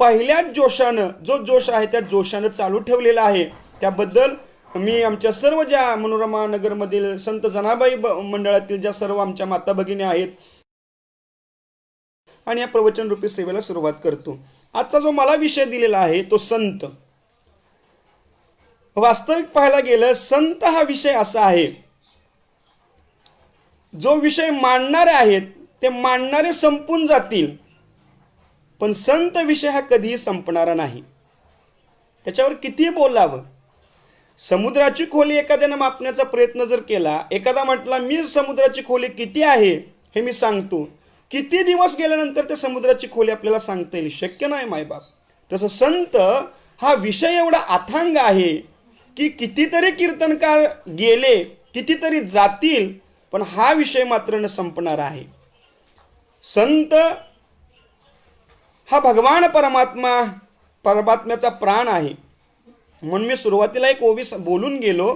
पहिल्याच जोशानं, जो जोश आहे त्या जोशानं चालू ठेवलेला आहे. त्याबद्दल मी आमच्या सर्व ज्या मनोरमा नगरमधील संत जनाबाई मंडळातील ज्या सर्व आमच्या माता भगिनी आहेत आणि या प्रवचन रूपी सेवेला सुरुवात करतो. आजचा जो मला विषय दिलेला आहे तो संत. वास्तविक पाहायला गेलं संत हा विषय असा आहे, जो विषय मांडणारे आहेत ते मांडणारे संपून जातील, पण संत विषय हा कधीही संपणारा नाही. त्याच्यावर किती बोलावं. समुद्राची खोली एखाद्यानं मापण्याचा प्रयत्न जर केला, एखादा म्हटला मी समुद्राची खोली किती आहे हे मी सांगतो, किती दिवस गेल्यानंतर त्या समुद्राची खोली आपल्याला सांगता येईल? शक्य नाही मायबाप. तसं संत हा विषय एवढा अथांग आहे की कितीतरी कीर्तनकार गेले, कितीतरी जातील, पण हा विषय मात्र न संपणार आहे. संत हा भगवान परमात्म्याचा प्राण आहे. म्हणून मी सुरुवातीला एक ओवी बोलून गेलो.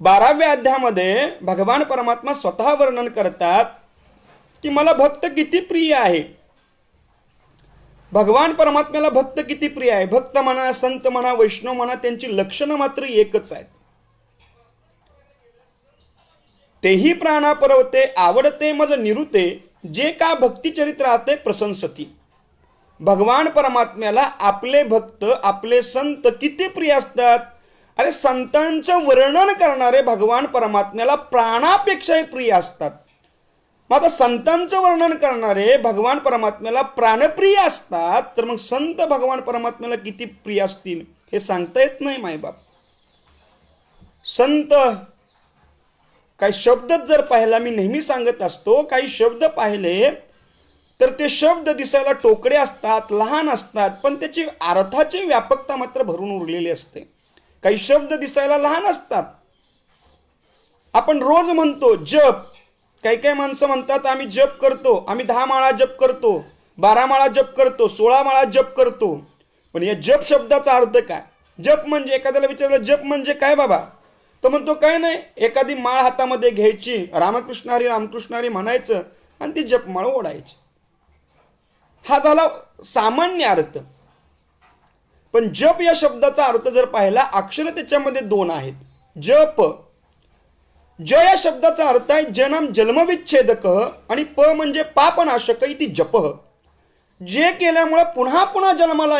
12व्या अध्यायामध्ये भगवान परमात्मा स्वतः वर्णन करतात की मला भक्त किती प्रिय आहे. भगवान परमात्म्याला भक्त किती प्रिय आहे. भक्त म्हणा, संत म्हणा, वैष्णव म्हणा, त्यांची लक्षणं मात्र एकच आहेत. तेही प्राणा परवते आवडते मज निरुते, जे का भक्ती चरित्राते प्रशंसती. भगवान परमात्म्याला आपले भक्त, आपले संत किती प्रिय असतात. अरे संतांचं वर्णन करणारे भगवान परमात्म्याला प्राणापेक्षाही प्रिय असतात. मग आता संतांचं वर्णन करणारे भगवान परमात्म्याला प्राणप्रिय असतात, तर मग संत भगवान परमात्म्याला किती प्रिय असतील हे सांगता येत नाही मायबाप. संत काही शब्दच जर पाहिला, मी नेहमी सांगत असतो, काही शब्द पाहिले तर ते शब्द दिसायला टोकडे असतात, लहान असतात, पण त्याची अर्थाची व्यापकता मात्र भरून उरलेली असते. काही शब्द दिसायला लहान असतात. आपण रोज म्हणतो जप. काही काही माणसं म्हणतात आम्ही जप करतो, आम्ही 10 माळा जप करतो, 12 माळा जप करतो, 16 माळा जप करतो. पण या जप शब्दाचा अर्थ काय? जप म्हणजे, एखाद्याला विचारलं जप म्हणजे काय बाबा, तो म्हणतो काय नाही, एखादी माळ हातामध्ये घ्यायची, रामकृष्ण हरी रामकृष्ण हरी म्हणायचं आणि ती जपमाळ ओढायची. हा झाला सामान्य अर्थ. पण जप या शब्दाचा अर्थ जर पाहिला, अक्षर त्याच्यामध्ये 2 आहेत. जप, ज या शब्दाचा अर्थ आहे जन्म जन्मविच्छेदक, आणि प म्हणजे पापनाशक इति जप. जे केल्यामुळे पुन्हा पुन्हा जन्माला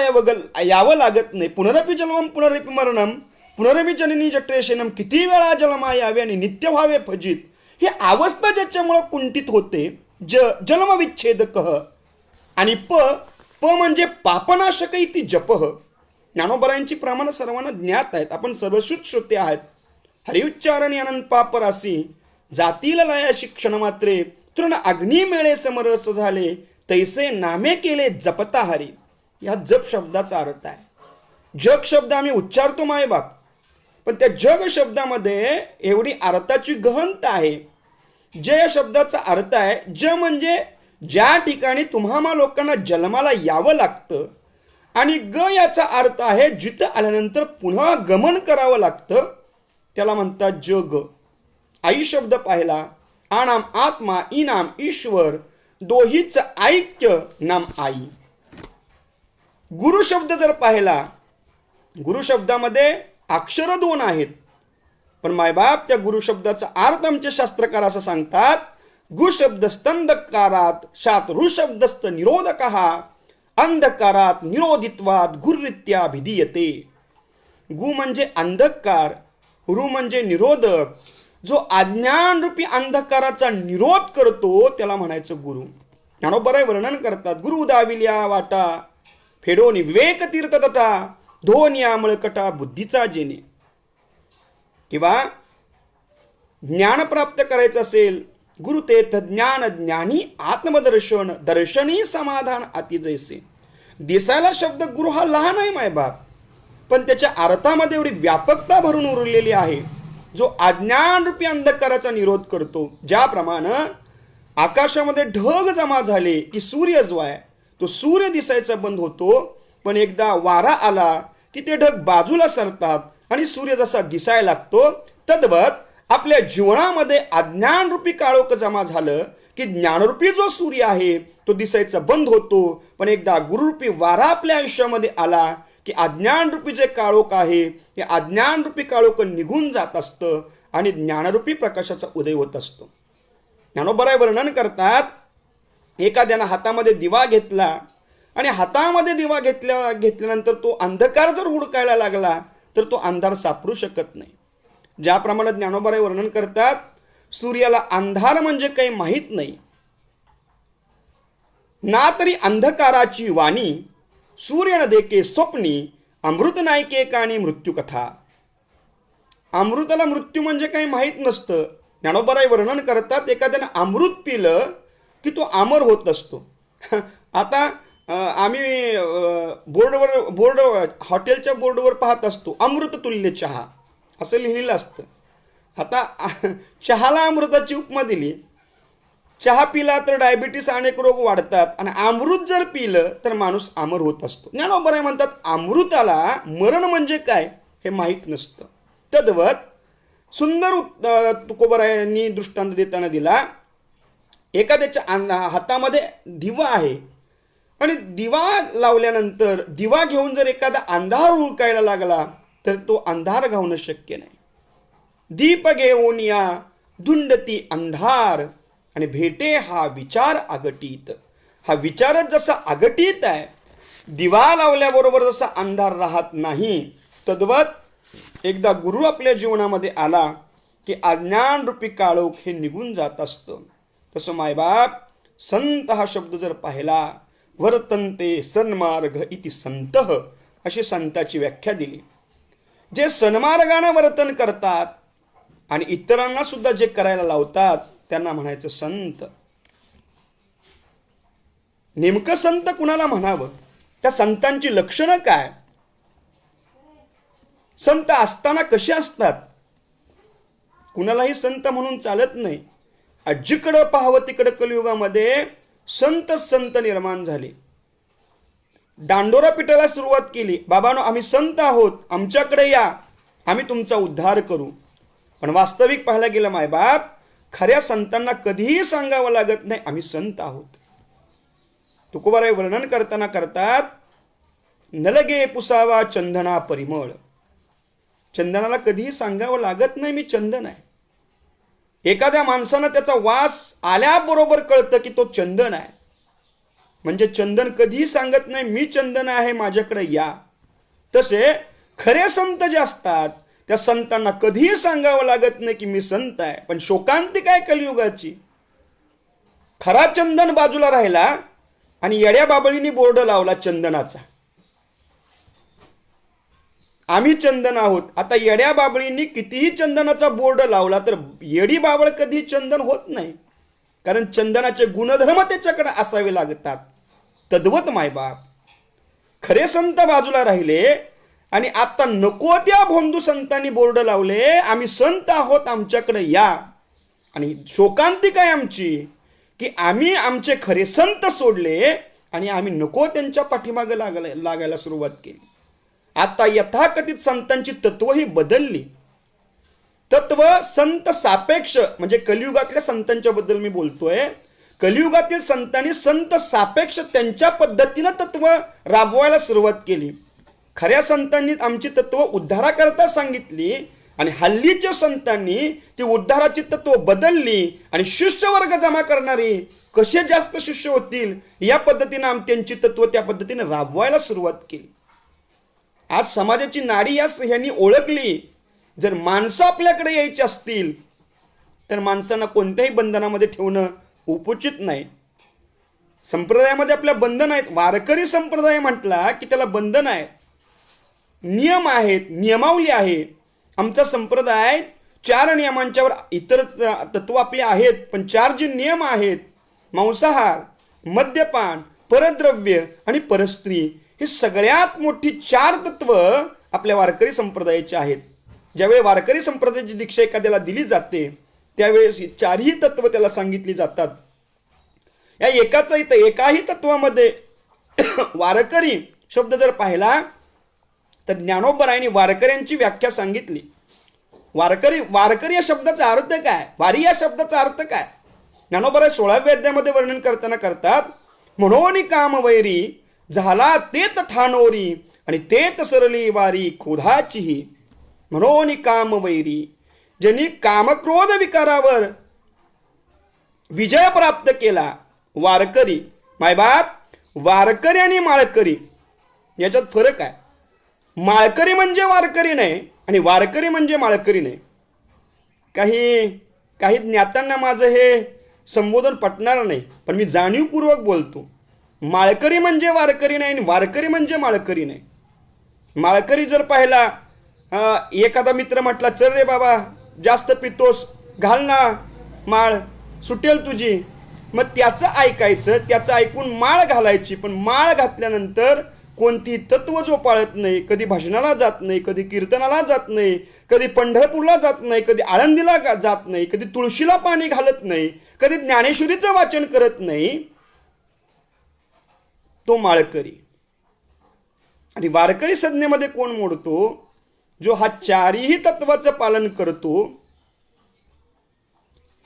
यावं लागत नाही. पुनरपि जन्मम पुनरपि मरणम पुनरपि जननी जठरेशनम, किती वेळा जन्मा यावे आणि नित्य व्हावे फजित. ही अवस्था ज्याच्यामुळे कुंठित होते. जन्मविच्छेदक. आणि प म्हणजे पापनाशक इति जप. ज्ञानोबरायांची प्रमाण सर्वांना ज्ञात आहेत, आपण सर्वश्रुत श्रोते आहात. हरिउच्चारण अनंत पापरासी, जातील लया शिक्षण मात्रे, तृण अग्नी मेळे समरस झाले, तैसे नामे केले जपता हरी. या जप शब्दाचा अर्थ आहे. जग शब्द आम्ही उच्चारतो मायबाप, पण त्या जग शब्दामध्ये एवढी अर्थाची गहनता आहे. ज या शब्दाचा अर्थ आहे, ज म्हणजे ज्या ठिकाणी तुम्हा लोकांना जन्माला यावं लागतं, आणि ग याचा अर्थ आहे जिथं आल्यानंतर पुन्हा गमन करावं लागतं, त्याला म्हणतात जग. आई शब्द पाहिला, आनाम आत्मा, इनाम ईश्वर, दोहीच ऐक्य नाम आई. गुरु शब्द जर पाहिला, गुरु शब्दामध्ये अक्षर 2 आहेत, पण मायबाप त्या गुरु शब्दाचा अर्थ आमचे शास्त्रकार असं सांगतात, गु शब्दस्त अंधकारात शात ऋ शब्दस्त निरोधकः, अंधकारात निरोधित्वात गुरुरित्या भिदीयते. गु म्हणजे अंधकार, ऋ म्हणजे निरोधक. जो अज्ञान रूपी अंधकाराचा निरोध करतो त्याला म्हणायचं गुरु. ज्ञानोबराय वर्णन करतात, गुरु दाविल्या वाटा फेडोनी विवेक तीर्थ तटा, धोनिया मळकटा बुद्धीचा जेणे. किंवा ज्ञान प्राप्त करायचं असेल, गुरु तेथ ज्ञान ज्ञानी आत्मदर्शन, दर्शनी समाधान अति जैसे. दिसायला शब्द गुरु हा लहान आहे मायबाप, पण त्याच्या अर्थामध्ये एवढी व्यापकता भरून उरलेली आहे, जो अज्ञान रूपी अंधकाराचा निरोध करतो. ज्याप्रमाणे आकाशामध्ये ढग जमा झाले की सूर्य जो आहे तो सूर्य दिसायचा बंद होतो, पण एकदा वारा आला की ते ढग बाजूला सरतात आणि सूर्य जसा दिसायला लागतो, तद्वत आपल्या जीवनामध्ये अज्ञान रूपी काळोख जमा झालं की ज्ञानरूपी जो सूर्य आहे तो दिसायचा बंद होतो. पण एकदा गुरुरूपी वारा आपल्या आयुष्यामध्ये आला की अज्ञानरूपी जे काळोख आहे ते अज्ञानरूपी काळोख निघून जात असतं आणि ज्ञानरूपी प्रकाशाचा उदय होत असतो. ज्ञानोबा वर्णन करतात, एखाद्यानं हातामध्ये दिवा घेतला आणि हातामध्ये दिवा घेतल्यानंतर तो अंधकार जर हुडकायला लागला तर तो अंधार सापडू शकत नाही. ज्याप्रमाणे ज्ञानोबा वर्णन करतात, सूर्याला अंधार म्हणजे काही माहीत नाही ना, तरी अंधकाराची वाणी सूर्य न देके स्वप्नी, अमृत नायके काणी मृत्यू कथा. अमृताला मृत्यू म्हणजे काही माहीत नसतं. ज्ञानोबा वर्णन करतात, एखाद्यानं अमृत पिलं की तो अमर होत असतो. आता आम्ही बोर्ड हॉटेलच्या बोर्डवर पाहत असतो, अमृत तुल्य चहा असं लिहिलेलं असतं. आता चहाला अमृताची उपमा दिली. चहा पिला तर डायबिटीस अनेक रोग वाढतात आणि अमृत जर पिलं तर माणूस अमर होत असतो. ज्ञानोबा म्हणतात, अमृताला मरण म्हणजे काय हे माहीत नसतं. तद्वत सुंदर तुकोबारायांनी दृष्टांत देताना दिला. एखाद्याच्या हातामध्ये दिवा आहे आणि दिवा लावल्यानंतर दिवा घेऊन जर एखादा अंधार हुडकायला लागला तर तो अंधार घावणं शक्य नाही. दीप घेऊन या धुंडती अंधार आणि भेटे हा विचार अगटीत. हा विचारच जसा अगटीत आहे, दिवा लावल्याबरोबर जसा अंधार राहत नाही, तद्वत एकदा गुरु आपल्या जीवनामध्ये आला की अज्ञान रूपी काळोख हे निघून जात असतं. तसं मायबाप संत हा शब्द जर पाहिला, वर्तन्ते सन्मार्ग इति संतः अशी संताची व्याख्या दिली. जे सन्मार्गाने वर्तन करतात आणि इतरांना सुद्धा जे करायला लावतात त्यांना म्हणायचं संत. नेमकं संत कुणाला म्हणावं, त्या संतांची लक्षणं काय, संत असताना कसे असतात. कुणालाही संत म्हणून चालत नाही. जिकडं पाहावं तिकडं कलियुगामध्ये संत निर्माण झाले. दांडोरा पिटायला सुरुवात केली, बाबांनो आम्ही संत आहोत, आमच्याकडे या, आम्ही तुमचा उद्धार करू. पण वास्तविक पाहायला गेलं मायबाप, खऱ्या संतांना कधीही सांगावं लागत नाही आम्ही संत आहोत. तुकोबाराय वर्णन करताना करतात, नलगे पुसावा चंदना परिमळ. चंदनाला कधीही सांगावं लागत नाही मी चंदन आहे. एखाद्या माणसानं त्याचा वास आल्याबरोबर कळतं की तो चंदन आहे. म्हणजे चंदन कधीही सांगत नाही मी चंदन आहे, माझ्याकडे या. तसे खरे संत जे असतात त्या संतांना कधीही सांगावं लागत नाही की मी संत आहे. पण शोकांतिका आहे कलियुगाची. खरा चंदन बाजूला राहिला आणि येड्या बाबळींनी बोर्ड लावला चंदनाचा, आम्ही चंदन आहोत. आता येड्या बाबळींनी कितीही चंदनाचा बोर्ड लावला तर येडी बाबळ कधी चंदन होत नाही, कारण चंदनाचे गुणधर्म त्याच्याकडे असावे लागतात. तद्वत मायबाप खरे संत बाजूला राहिले आणि आता नको त्या भोंदू संतांनी बोर्ड लावले आम्ही संत आहोत, आमच्याकडे या. आणि शोकांतिका आहे आमची की आम्ही आमचे खरे संत सोडले आणि आम्ही नको त्यांच्या पाठीमागे लागायला सुरुवात केली. आता यथाकथित संतांची तत्व ही बदलली. तत्व संत सापेक्ष, म्हणजे कलियुगातल्या संतांच्या बद्दल मी बोलतोय. कलियुगातील संतांनी संत सापेक्ष त्यांच्या पद्धतीनं तत्व राबवायला सुरुवात केली. खऱ्या संतांनी आमची तत्व उद्धाराकरता सांगितली आणि हल्लीच्या संतांनी ती उद्धाराची तत्व बदलली आणि शिष्य वर्ग जमा करणारी कसे जास्त शिष्य होतील या पद्धतीनं त्यांची तत्व त्या पद्धतीने राबवायला सुरुवात केली. आज समाजाची नाडी ह्यांनी ओळखली. जर माणसं आपल्याकडे यायची असतील तर माणसांना कोणत्याही बंधनामध्ये ठेवणं उचित नाही. संप्रदायामध्ये आपल्या बंधन आहेत. वारकरी संप्रदाय म्हटला की त्याला बंधन आहे, नियम आहेत, नियमावली आहे. आमचा संप्रदाय 4 नियमांच्यावर, इतर तत्व आपले आहेत पण 4 जे नियम आहेत, मांसाहार, मद्यपान, परद्रव्य आणि परस्त्री, ही सगळ्यात मोठी 4 तत्व आपल्या वारकरी संप्रदायाची आहेत. ज्यावेळी वारकरी संप्रदायाची दीक्षा एखाद्याला दिली जाते त्यावेळेस 4ही तत्व त्याला सांगितली जातात. या एकाही तत्वामध्ये वारकरी शब्द जर पाहिला तर ज्ञानोबरायांनी वारकऱ्यांची व्याख्या सांगितली. वारकरी या शब्दाचा अर्थ काय, वारी या शब्दाचा अर्थ काय, ज्ञानोबराय 16व्या अध्यायामध्ये वर्णन करताना करतात. म्हणून काम वैरी झाला तेत ठाणोरी आणि तेत सरली वारी क्रोधाचीही. म्हणून काम वैरी, ज्यांनी कामक्रोध विकारावर विजय प्राप्त केला. वारकरी मायबाप, वारकरी आणि माळकरी याच्यात फरक आहे. माळकरी म्हणजे वारकरी नाही आणि वारकरी म्हणजे माळकरी नाही. काही ज्ञात्यांना माझं हे संबोधन पटणार नाही, पण मी जाणीवपूर्वक बोलतो. माळकरी म्हणजे वारकरी नाही आणि वारकरी म्हणजे माळकरी नाही. माळकरी जर पाहिला, एखादा मित्र म्हटला चल रे बाबा जास्त पितोस, घाल ना माळ, सुटेल तुझी, मग त्याचं ऐकायचं, त्याचं ऐकून माळ घालायची. पण माळ घातल्यानंतर कोणती तत्व जो पाळत नाही, कधी भजनाला जात नाही, कधी कीर्तनाला जात नाही, कधी पंढरपूरला जात नाही, कधी आळंदीला जात नाही, कधी तुळशीला पाणी घालत नाही, कधी ज्ञानेश्वरीचं वाचन करत नाही, तो माळकरी. आणि वारकरी संज्ञेमध्ये कोण मोडतो? जो हा चारही तत्वाचं पालन करतो.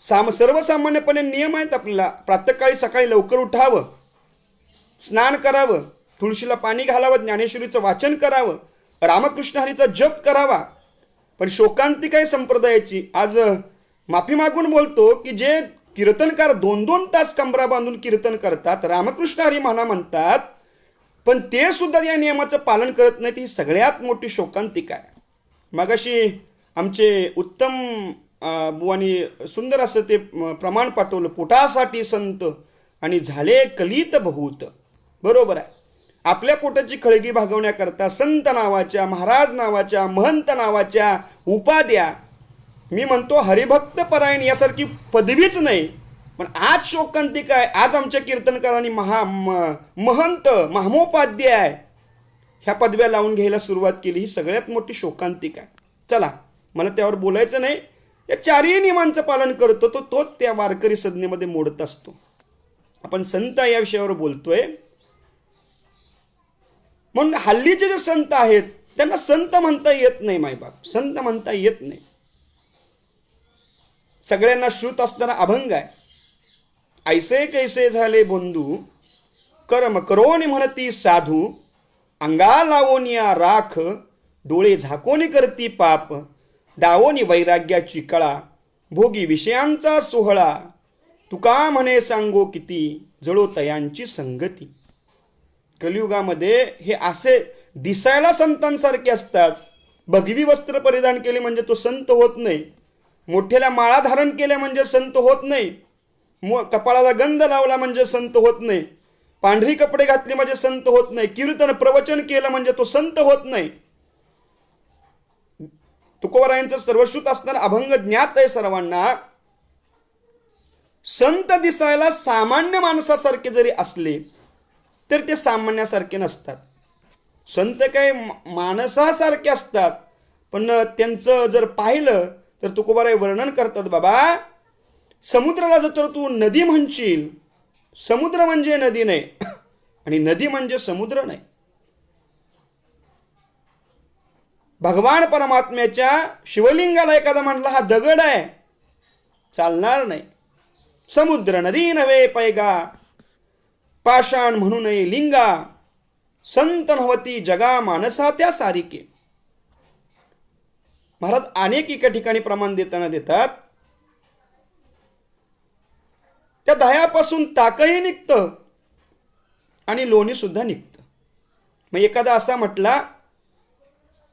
सर्वसामान्यपणे नियम आहेत आपल्याला. प्रातःकाळी सकाळी लवकर उठावं, स्नान करावं, तुळशीला पाणी घालावं, ज्ञानेश्वरीचं वाचन करावं, रामकृष्ण हरीचा जप करावा. पण शोकांतिका संप्रदायाची आज माफी मागून बोलतो की जे कीर्तनकार 2-2 तास कंबरा बांधून कीर्तन करतात, रामकृष्ण हरी म्हणा म्हणतात, पण ते सुद्धा या नियमाचं पालन करत नाहीत. ही सगळ्यात मोठी शोकांतिका आहे. मगाशी आमचे उत्तम बुवानी सुंदर असं ते प्रमाण पाठवलं, पोटासाठी संत आणि झाले कलित बहुत. बरोबर आहे. आपल्या पोटाची खळगी भागवण्याकरता संत नावाच्या, महाराज नावाच्या, महंत नावाच्या उपाध्या, मी म्हणतो हरिभक्त परायण यासारखी पदवीच नाही. पण आज शोकांतिका आहे. आज आमच्या कीर्तनकारांनी महंत, महामोपाध्याय ह्या पदव्या लावून घ्यायला सुरुवात केली. ही सगळ्यात मोठी शोकांतिका आहे. चला, मला त्यावर बोलायचं नाही. या चारही नियमांचं पालन करतो तो तोच त्या वारकरी संज्ञेमध्ये मोडत असतो. आपण संत या विषयावर बोलतोय. म्हणून हल्लीचे जे संत आहेत त्यांना संत म्हणता येत नाही. मायबाप, संत म्हणता येत नाही. सगळ्यांना श्रुत असताना अभंग आहे. ऐसे कैसे झाले बंधू, कर्म करोनी म्हणती साधू, अंगा लावोनिया राख, डोळे झाकोनी करती पाप, दावोनी वैराग्याची कळा, भोगी विषयांचा सोहळा, तुका म्हणे सांगो किती, जळो तयांची संगती. कलियुगामध्ये हे असे दिसायला संतांसारखे असतात. भगवी वस्त्र परिधान केले म्हणजे तो संत होत नाही. मोठ्याला माळा धारण केल्या म्हणजे संत होत नाही. कपाळाला गंध लावला म्हणजे संत होत नाही. पांढरी कपडे घातले म्हणजे संत होत नाही. कीर्तन प्रवचन केलं म्हणजे तो संत होत नाही. तुकोबारायांचं सर्वश्रुत असणारा अभंग ज्ञात आहे सर्वांना. संत दिसायला सामान्य माणसासारखे जरी असले तर ते सामान्यासारखे नसतात. संत काय माणसासारखे असतात. पण त्यांचं जर पाहिलं तर तुकोबाराय वर्णन करतात, बाबा समुद्राला जर तू नदी म्हणशील, समुद्र म्हणजे नदी नाही आणि नदी म्हणजे समुद्र नाही. भगवान परमात्म्याच्या शिवलिंगाला एखादा म्हटला हा दगड आहे, चालणार नाही. समुद्र नदी नव्हे पैगा, पाषाण म्हणू नये लिंगा, संत नव्हती जगा मानसा त्या सारिके. महाराज अनेक एका ठिकाणी प्रमाण देताना देतात, त्या दह्यापासून ताकही निघतं आणि लोणी सुद्धा निघतं. मग एखादा असा म्हटला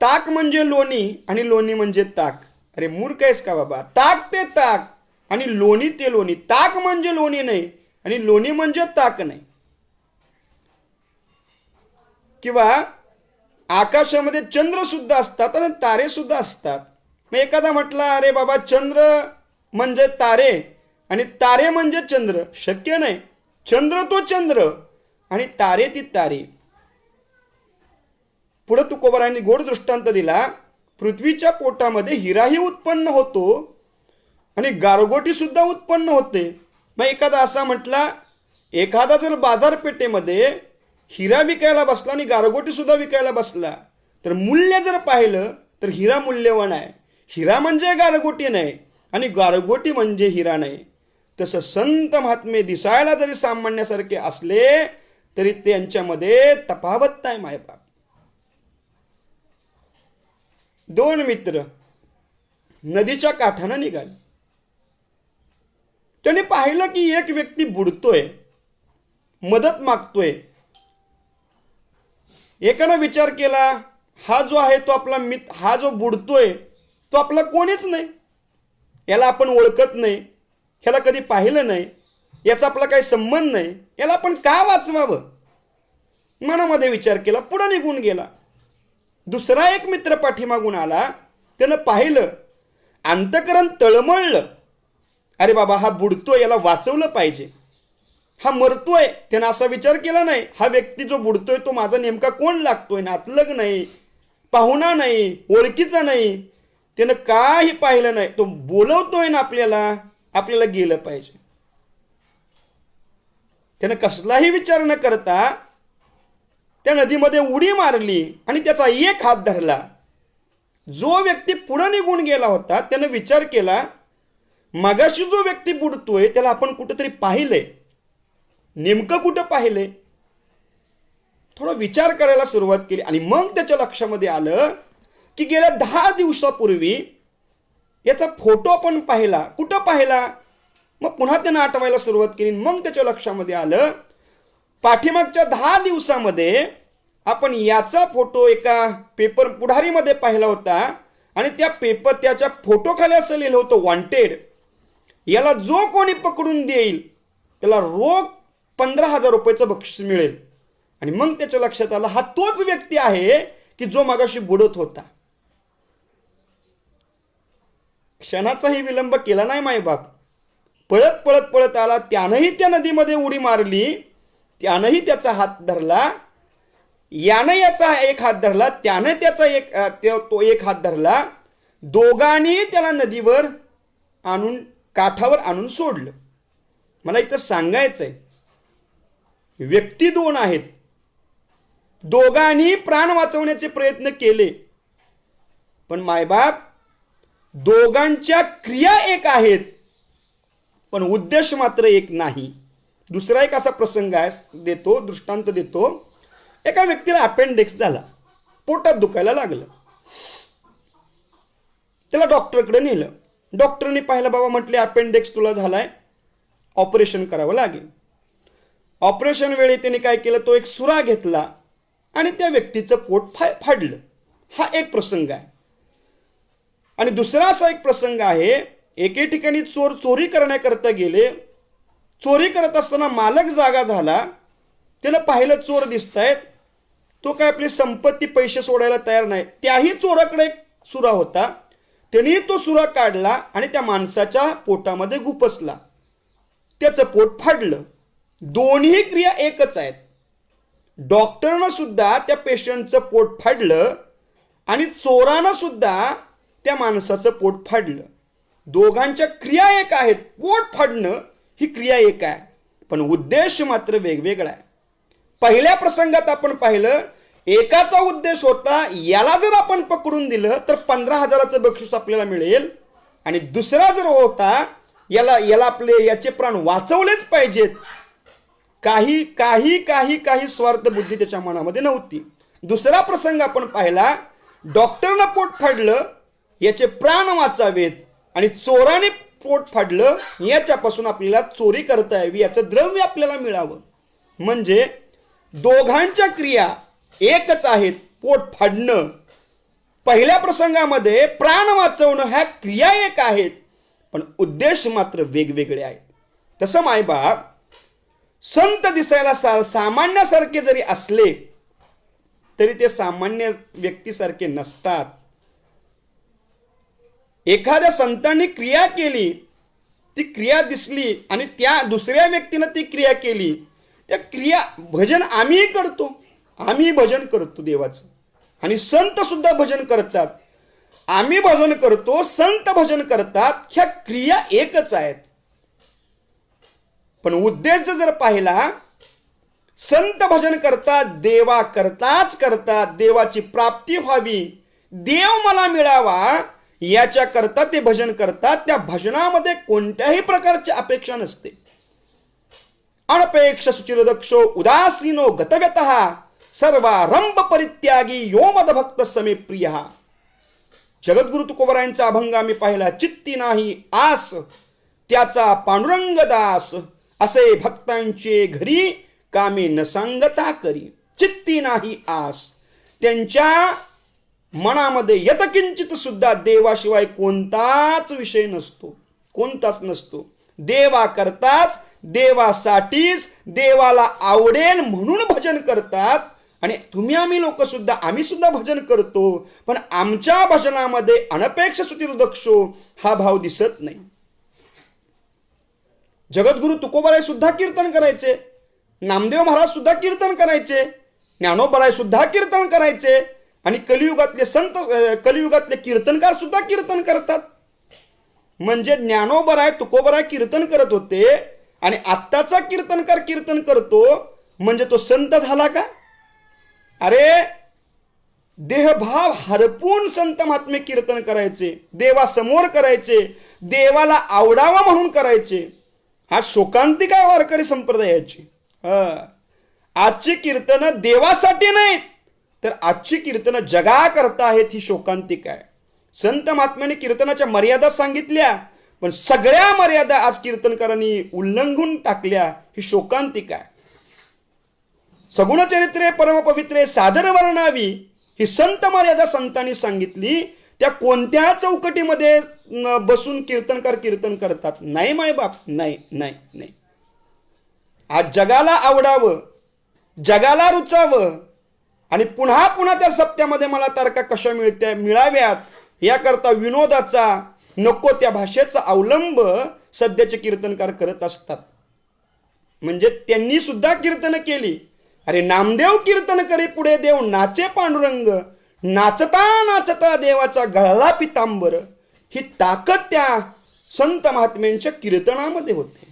ताक म्हणजे लोणी आणि लोणी म्हणजे ताक. अरे मूर्ख आहेस का बाबा? ताक ते ताक आणि लोणी ते लोणी. ताक म्हणजे लोणी नाही आणि लोणी म्हणजे ताक नाही. किंवा आकाशामध्ये चंद्र सुद्धा असतात आणि तारे सुद्धा असतात. मग एखादा म्हटला अरे बाबा चंद्र म्हणजे तारे आणि तारे म्हणजे चंद्र. शक्य नाही. चंद्र तो चंद्र आणि तारे ती तारे. पुढे तुकोबारायांनी गोड दृष्टांत दिला. पृथ्वीच्या पोटामध्ये हिराही उत्पन्न होतो आणि गारगोटी सुद्धा उत्पन्न होते. मग एखादा असा म्हटला, एखादा जर बाजारपेठेमध्ये हिरा विकायला बसला आणि गारगोटी सुद्धा विकायला बसला तर मूल्य जर पाहिलं तर हिरा मूल्यवान आहे. हिरा म्हणजे गारगोटी नाही आणि गारगोटी म्हणजे हिरा नाही. तसं संत महात्मे दिसायला जरी सामान्यासारखे असले तरी त्यांच्यामध्ये तफावत नाही मायबाप. दोन मित्र नदीच्या काठानं निघाले. त्याने पाहिलं की एक व्यक्ती बुडतोय, मदत मागतोय. एकानं विचार केला, हा जो आहे तो आपला मित्र, हा जो बुडतोय तो आपला कोणीच नाही, याला आपण ओळखत नाही, ह्याला कधी पाहिलं नाही, याचा आपला काही संबंध नाही, याला आपण का वाचवावं. मनामध्ये विचार केला, पुढे निघून गेला. दुसरा एक मित्र पाठीमागून आला. त्यानं पाहिलं, अंतःकरण तळमळलं. अरे बाबा, हा बुडतोय, याला वाचवलं पाहिजे. हा मरतोय, त्यानं असा विचार केला नाही, हा व्यक्ती जो बुडतोय तो माझा नेमका कोण लागतोय, नातलग नाही, पाहुणा नाही, ओळखीचा नाही. त्यानं काही पाहिलं नाही, तो बोलवतोय ना आपल्याला गेलं पाहिजे. त्यानं कसलाही विचार न करता त्या नदीमध्ये उडी मारली आणि त्याचा एक हात धरला. जो व्यक्ती पुढे निघून गेला होता त्यानं विचार केला, मगाशी जो व्यक्ती बुडतोय त्याला आपण कुठेतरी पाहिलंय, नेमकं कुठं पाहिलंय. थोडा विचार करायला सुरुवात केली आणि मग त्याच्या लक्षामध्ये आलं की गेल्या 10 दिवसापूर्वी याचा फोटो आपण पाहिला. कुठं पाहिला? मग पुन्हा त्यानं आठवायला सुरुवात केली. मग त्याच्या लक्षामध्ये आलं, पाठीमागच्या 10 दिवसामध्ये आपण याचा फोटो एका पेपर पुढारीमध्ये पाहिला होता आणि त्याच्या फोटोखाली असं लिहिलं होतं, वॉन्टेड. याला जो कोणी पकडून देईल त्याला रोख 15,000 रुपयाचं बक्षीस मिळेल. आणि मग त्याच्या लक्षात आलं, हा तोच व्यक्ती आहे की जो मगाशी बुडत होता. क्षणाचाही विलंब केला नाही मायबाप. पळत पळत पळत आला. त्यानंही त्या नदीमध्ये उडी मारली. त्यानंही त्याचा हात धरला. यानं याचा एक हात धरला, त्यानं त्याचा तो एक हात धरला. दोघांनी त्याला नदीवर आणून, काठावर आणून सोडलं. मला इथं सांगायचंय, व्यक्ती दोन आहेत, दोघांनी प्राण वाचवण्याचे प्रयत्न केले, पण मायबाप दोघांच्या क्रिया एक आहेत पण उद्देश मात्र एक नाही. दुसरा एक असा प्रसंग आहे, दृष्टांत देतो. एका व्यक्तीला अपेंडिक्स झाला, पोटात दुखायला लागलं. त्याला डॉक्टरकडे नेलं. डॉक्टरने पाहिलं, बाबा म्हटले अपेंडिक्स तुला झालाय, ऑपरेशन करावं लागेल. ऑपरेशन वेळी त्याने काय केलं, तो एक सुरा घेतला आणि त्या व्यक्तीचं पोट फाडलं. हा एक प्रसंग आहे. आणि दुसरा असा एक प्रसंग आहे, एके ठिकाणी चोर चोरी करण्याकरता गेले. चोरी करत असताना मालक जागा झाला. त्यानं पाहिलं चोर दिसतायत. तो काय आपली संपत्ती पैसे सोडायला तयार नाही. त्याही चोराकडे एक सुरा होता. त्यांनी तो सुरा काढला आणि त्या माणसाच्या पोटामध्ये घुपसला. त्याचं पोट फाडलं. दोन्ही क्रिया एकच आहेत. डॉक्टरनं सुद्धा त्या पेशंटचं पोट फाडलं आणि चोरानं सुद्धा त्या माणसाचं पोट फाडलं. दोघांच्या क्रिया एक आहेत. पोट फाडणं ही क्रिया एक आहे, पण उद्देश मात्र वेगवेगळा आहे. पहिल्या प्रसंगात आपण पाहिलं, एकाचा उद्देश होता, याला जर आपण पकडून दिलं तर 15,000चं बक्षीस आपल्याला मिळेल. आणि दुसरा जर होता, याचे प्राण वाचवलेच पाहिजेत. काही स्वार्थ बुद्धी त्याच्या मनामध्ये नव्हती. दुसरा प्रसंग आपण पाहिला, डॉक्टरनं पोट फाडलं, याचे प्राण वाचावेत, आणि चोराने पोट फाडलं, याच्यापासून आपल्याला चोरी करता यावी, याचं द्रव्य आपल्याला मिळावं. म्हणजे दोघांच्या क्रिया एकच आहेत. पोट फाडणं, पहिल्या प्रसंगामध्ये प्राण वाचवणं, ह्या क्रिया एक आहेत पण उद्देश मात्र वेगवेगळे आहेत. तसं मायबाप संत दिसायला सामान्यासारखे जरी असले तरी ते सामान्य व्यक्तीसारखे नसतात. एखाद्या संतांनी क्रिया केली, ती क्रिया दिसली आणि त्या दुसऱ्या व्यक्तीनं ती क्रिया केली, त्या क्रिया भजन आम्ही भजन करतो देवाचं, आणि संत सुद्धा भजन करतात. आम्ही भजन करतो, संत भजन करतात, ह्या क्रिया एकच आहेत. पण उद्देश जर पाहिला, संत भजन करतात, देवा करताच करतात, देवाची प्राप्ती व्हावी, देव मला मिळावा याच्या करता ते भजन करतात. त्या भजनामध्ये कोणत्याही प्रकारची अपेक्षा नसते. अनपेक्ष सुचिरदक्षो उदासीनो गतव्यतः सर्वारंभ परित्यागी यो मदभक्त समे प्रिय. जगद्गुरु तुकोबरायांचा अभंग आम्ही पाहिला. चित्ती नाही आस त्याचा पांडुरंग दास, असे भक्तांचे घरी कामे न सांगता करी. चित्ती नाही आस, त्यांच्या मनामध्ये यतकिंचित सुद्धा देवाशिवाय कोणताच विषय नसतो, कोणताच नसतो. देवा करताच, देवासाठीच, देवाला आवडेल म्हणून भजन करतात. आणि तुम्ही आम्ही लोक सुद्धा, आम्ही सुद्धा भजन करतो, पण आमच्या भजनामध्ये अनपेक्ष सुचिरदक्षो हा भाव दिसत नाही. जगद्गुरु तुकोबाराय सुद्धा कीर्तन करायचे, नामदेव महाराज सुद्धा कीर्तन करायचे, ज्ञानोबाराय सुद्धा कीर्तन करायचे, आणि कलियुगातले संत, कलियुगातले कीर्तनकार सुद्धा कीर्तन करतात. म्हणजे ज्ञानोबाराय तुकोबाराय कीर्तन करत होते आणि आत्ताचा कीर्तनकार कीर्तन करतो म्हणजे तो संत झाला का? अरे देहभाव हरपून संत महात्मे कीर्तन करायचे, देवासमोर करायचे, देवाला आवडावा म्हणून करायचे. हा शोकांतिक आहे वारकरी संप्रदायाची. आजची कीर्तनं देवासाठी नाहीत, तर आजची कीर्तनं जगा करता आहेत, ही शोकांतिक आहे. संत महात्म्याने कीर्तनाच्या मर्यादा सांगितल्या, पण सगळ्या मर्यादा आज कीर्तनकारांनी उल्लंघून टाकल्या, ही शोकांतिक आहे. सगुण चरित्रे परमपवित्रे सादर वर्णावी, ही संत मर्यादा संतांनी सांगितली. त्या कोणत्या चौकटीमध्ये बसून कीर्तनकार कीर्तन करतात? नाही मायबाप, नाही नाही नाही. आज जगाला आवडावं, जगाला रुचावं, आणि पुन्हा पुन्हा त्या सप्त्यामध्ये मला तारखा कशा मिळाव्यात याकरता विनोदाचा, नको त्या भाषेचा अवलंब सध्याचे कीर्तनकार करत असतात. म्हणजे त्यांनी सुद्धा कीर्तन केली. अरे नामदेव कीर्तन करे पुढे देव नाचे पांडुरंग, नाचता नाचता देवाचा गळला पितांबर. ही ताकद त्या संत महात्म्यांच्या कीर्तनामध्ये होते.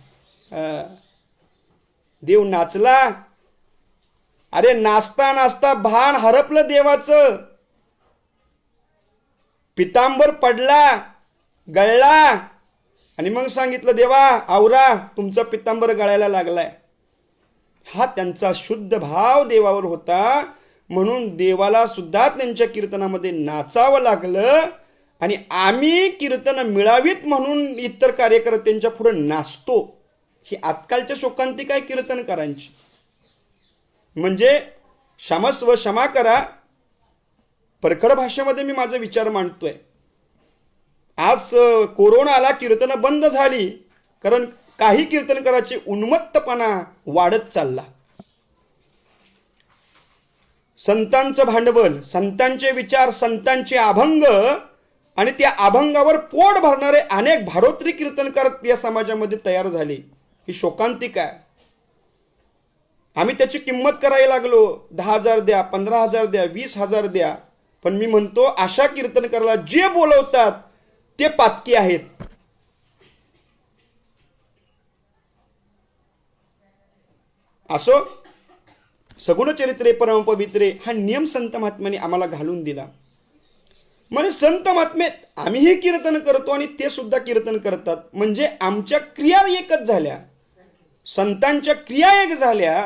देव नाचला. अरे नाचता नाचता भान हरपलं देवाचं, पितांबर पडला, गळला, आणि मग सांगितलं देवा आवरा, तुमचा पितांबर गळायला लागलाय. हा त्यांचा शुद्ध भाव देवावर होता, म्हणून देवाला सुद्धा त्यांच्या कीर्तनामध्ये नाचावं लागलं. आणि आम्ही कीर्तन मिळावीत म्हणून इतर कार्यकर्त्यांच्या पुढे नाचतो. ही आजकालच्या शोकांतिक आहे कीर्तनकारांची. म्हणजे क्षमस्व, क्षमा करा, परखड भाषेमध्ये मी माझा विचार मांडतोय. आज कोरोना आला, कीर्तनं बंद झाली, कारण काही कीर्तनकाराचे उन्मत्तपणा वाढत चालला. संतांचं भांडवल, संतांचे विचार, संतांचे अभंग, आणि त्या अभंगावर पोट भरणारे अनेक भाडोत्री कीर्तनकार या समाजामध्ये तयार झाले. ही शोकांतिक आहे. आम्ही त्याची किंमत करायला लागलो. 10,000 द्या, 15,000 द्या, 20,000 द्या. पण मी म्हणतो अशा कीर्तनकाराला जे बोलवतात ते पातकी आहेत. असो, सगुण चरित्रे परमपवित्रे हा नियम संत महात्म्याने आम्हाला घालून दिला. म्हणजे संत महात्मे, आम्हीही कीर्तन करतो आणि ते सुद्धा कीर्तन करतात. म्हणजे आमच्या क्रिया एकच झाल्या, संतांच्या क्रिया एक झाल्या,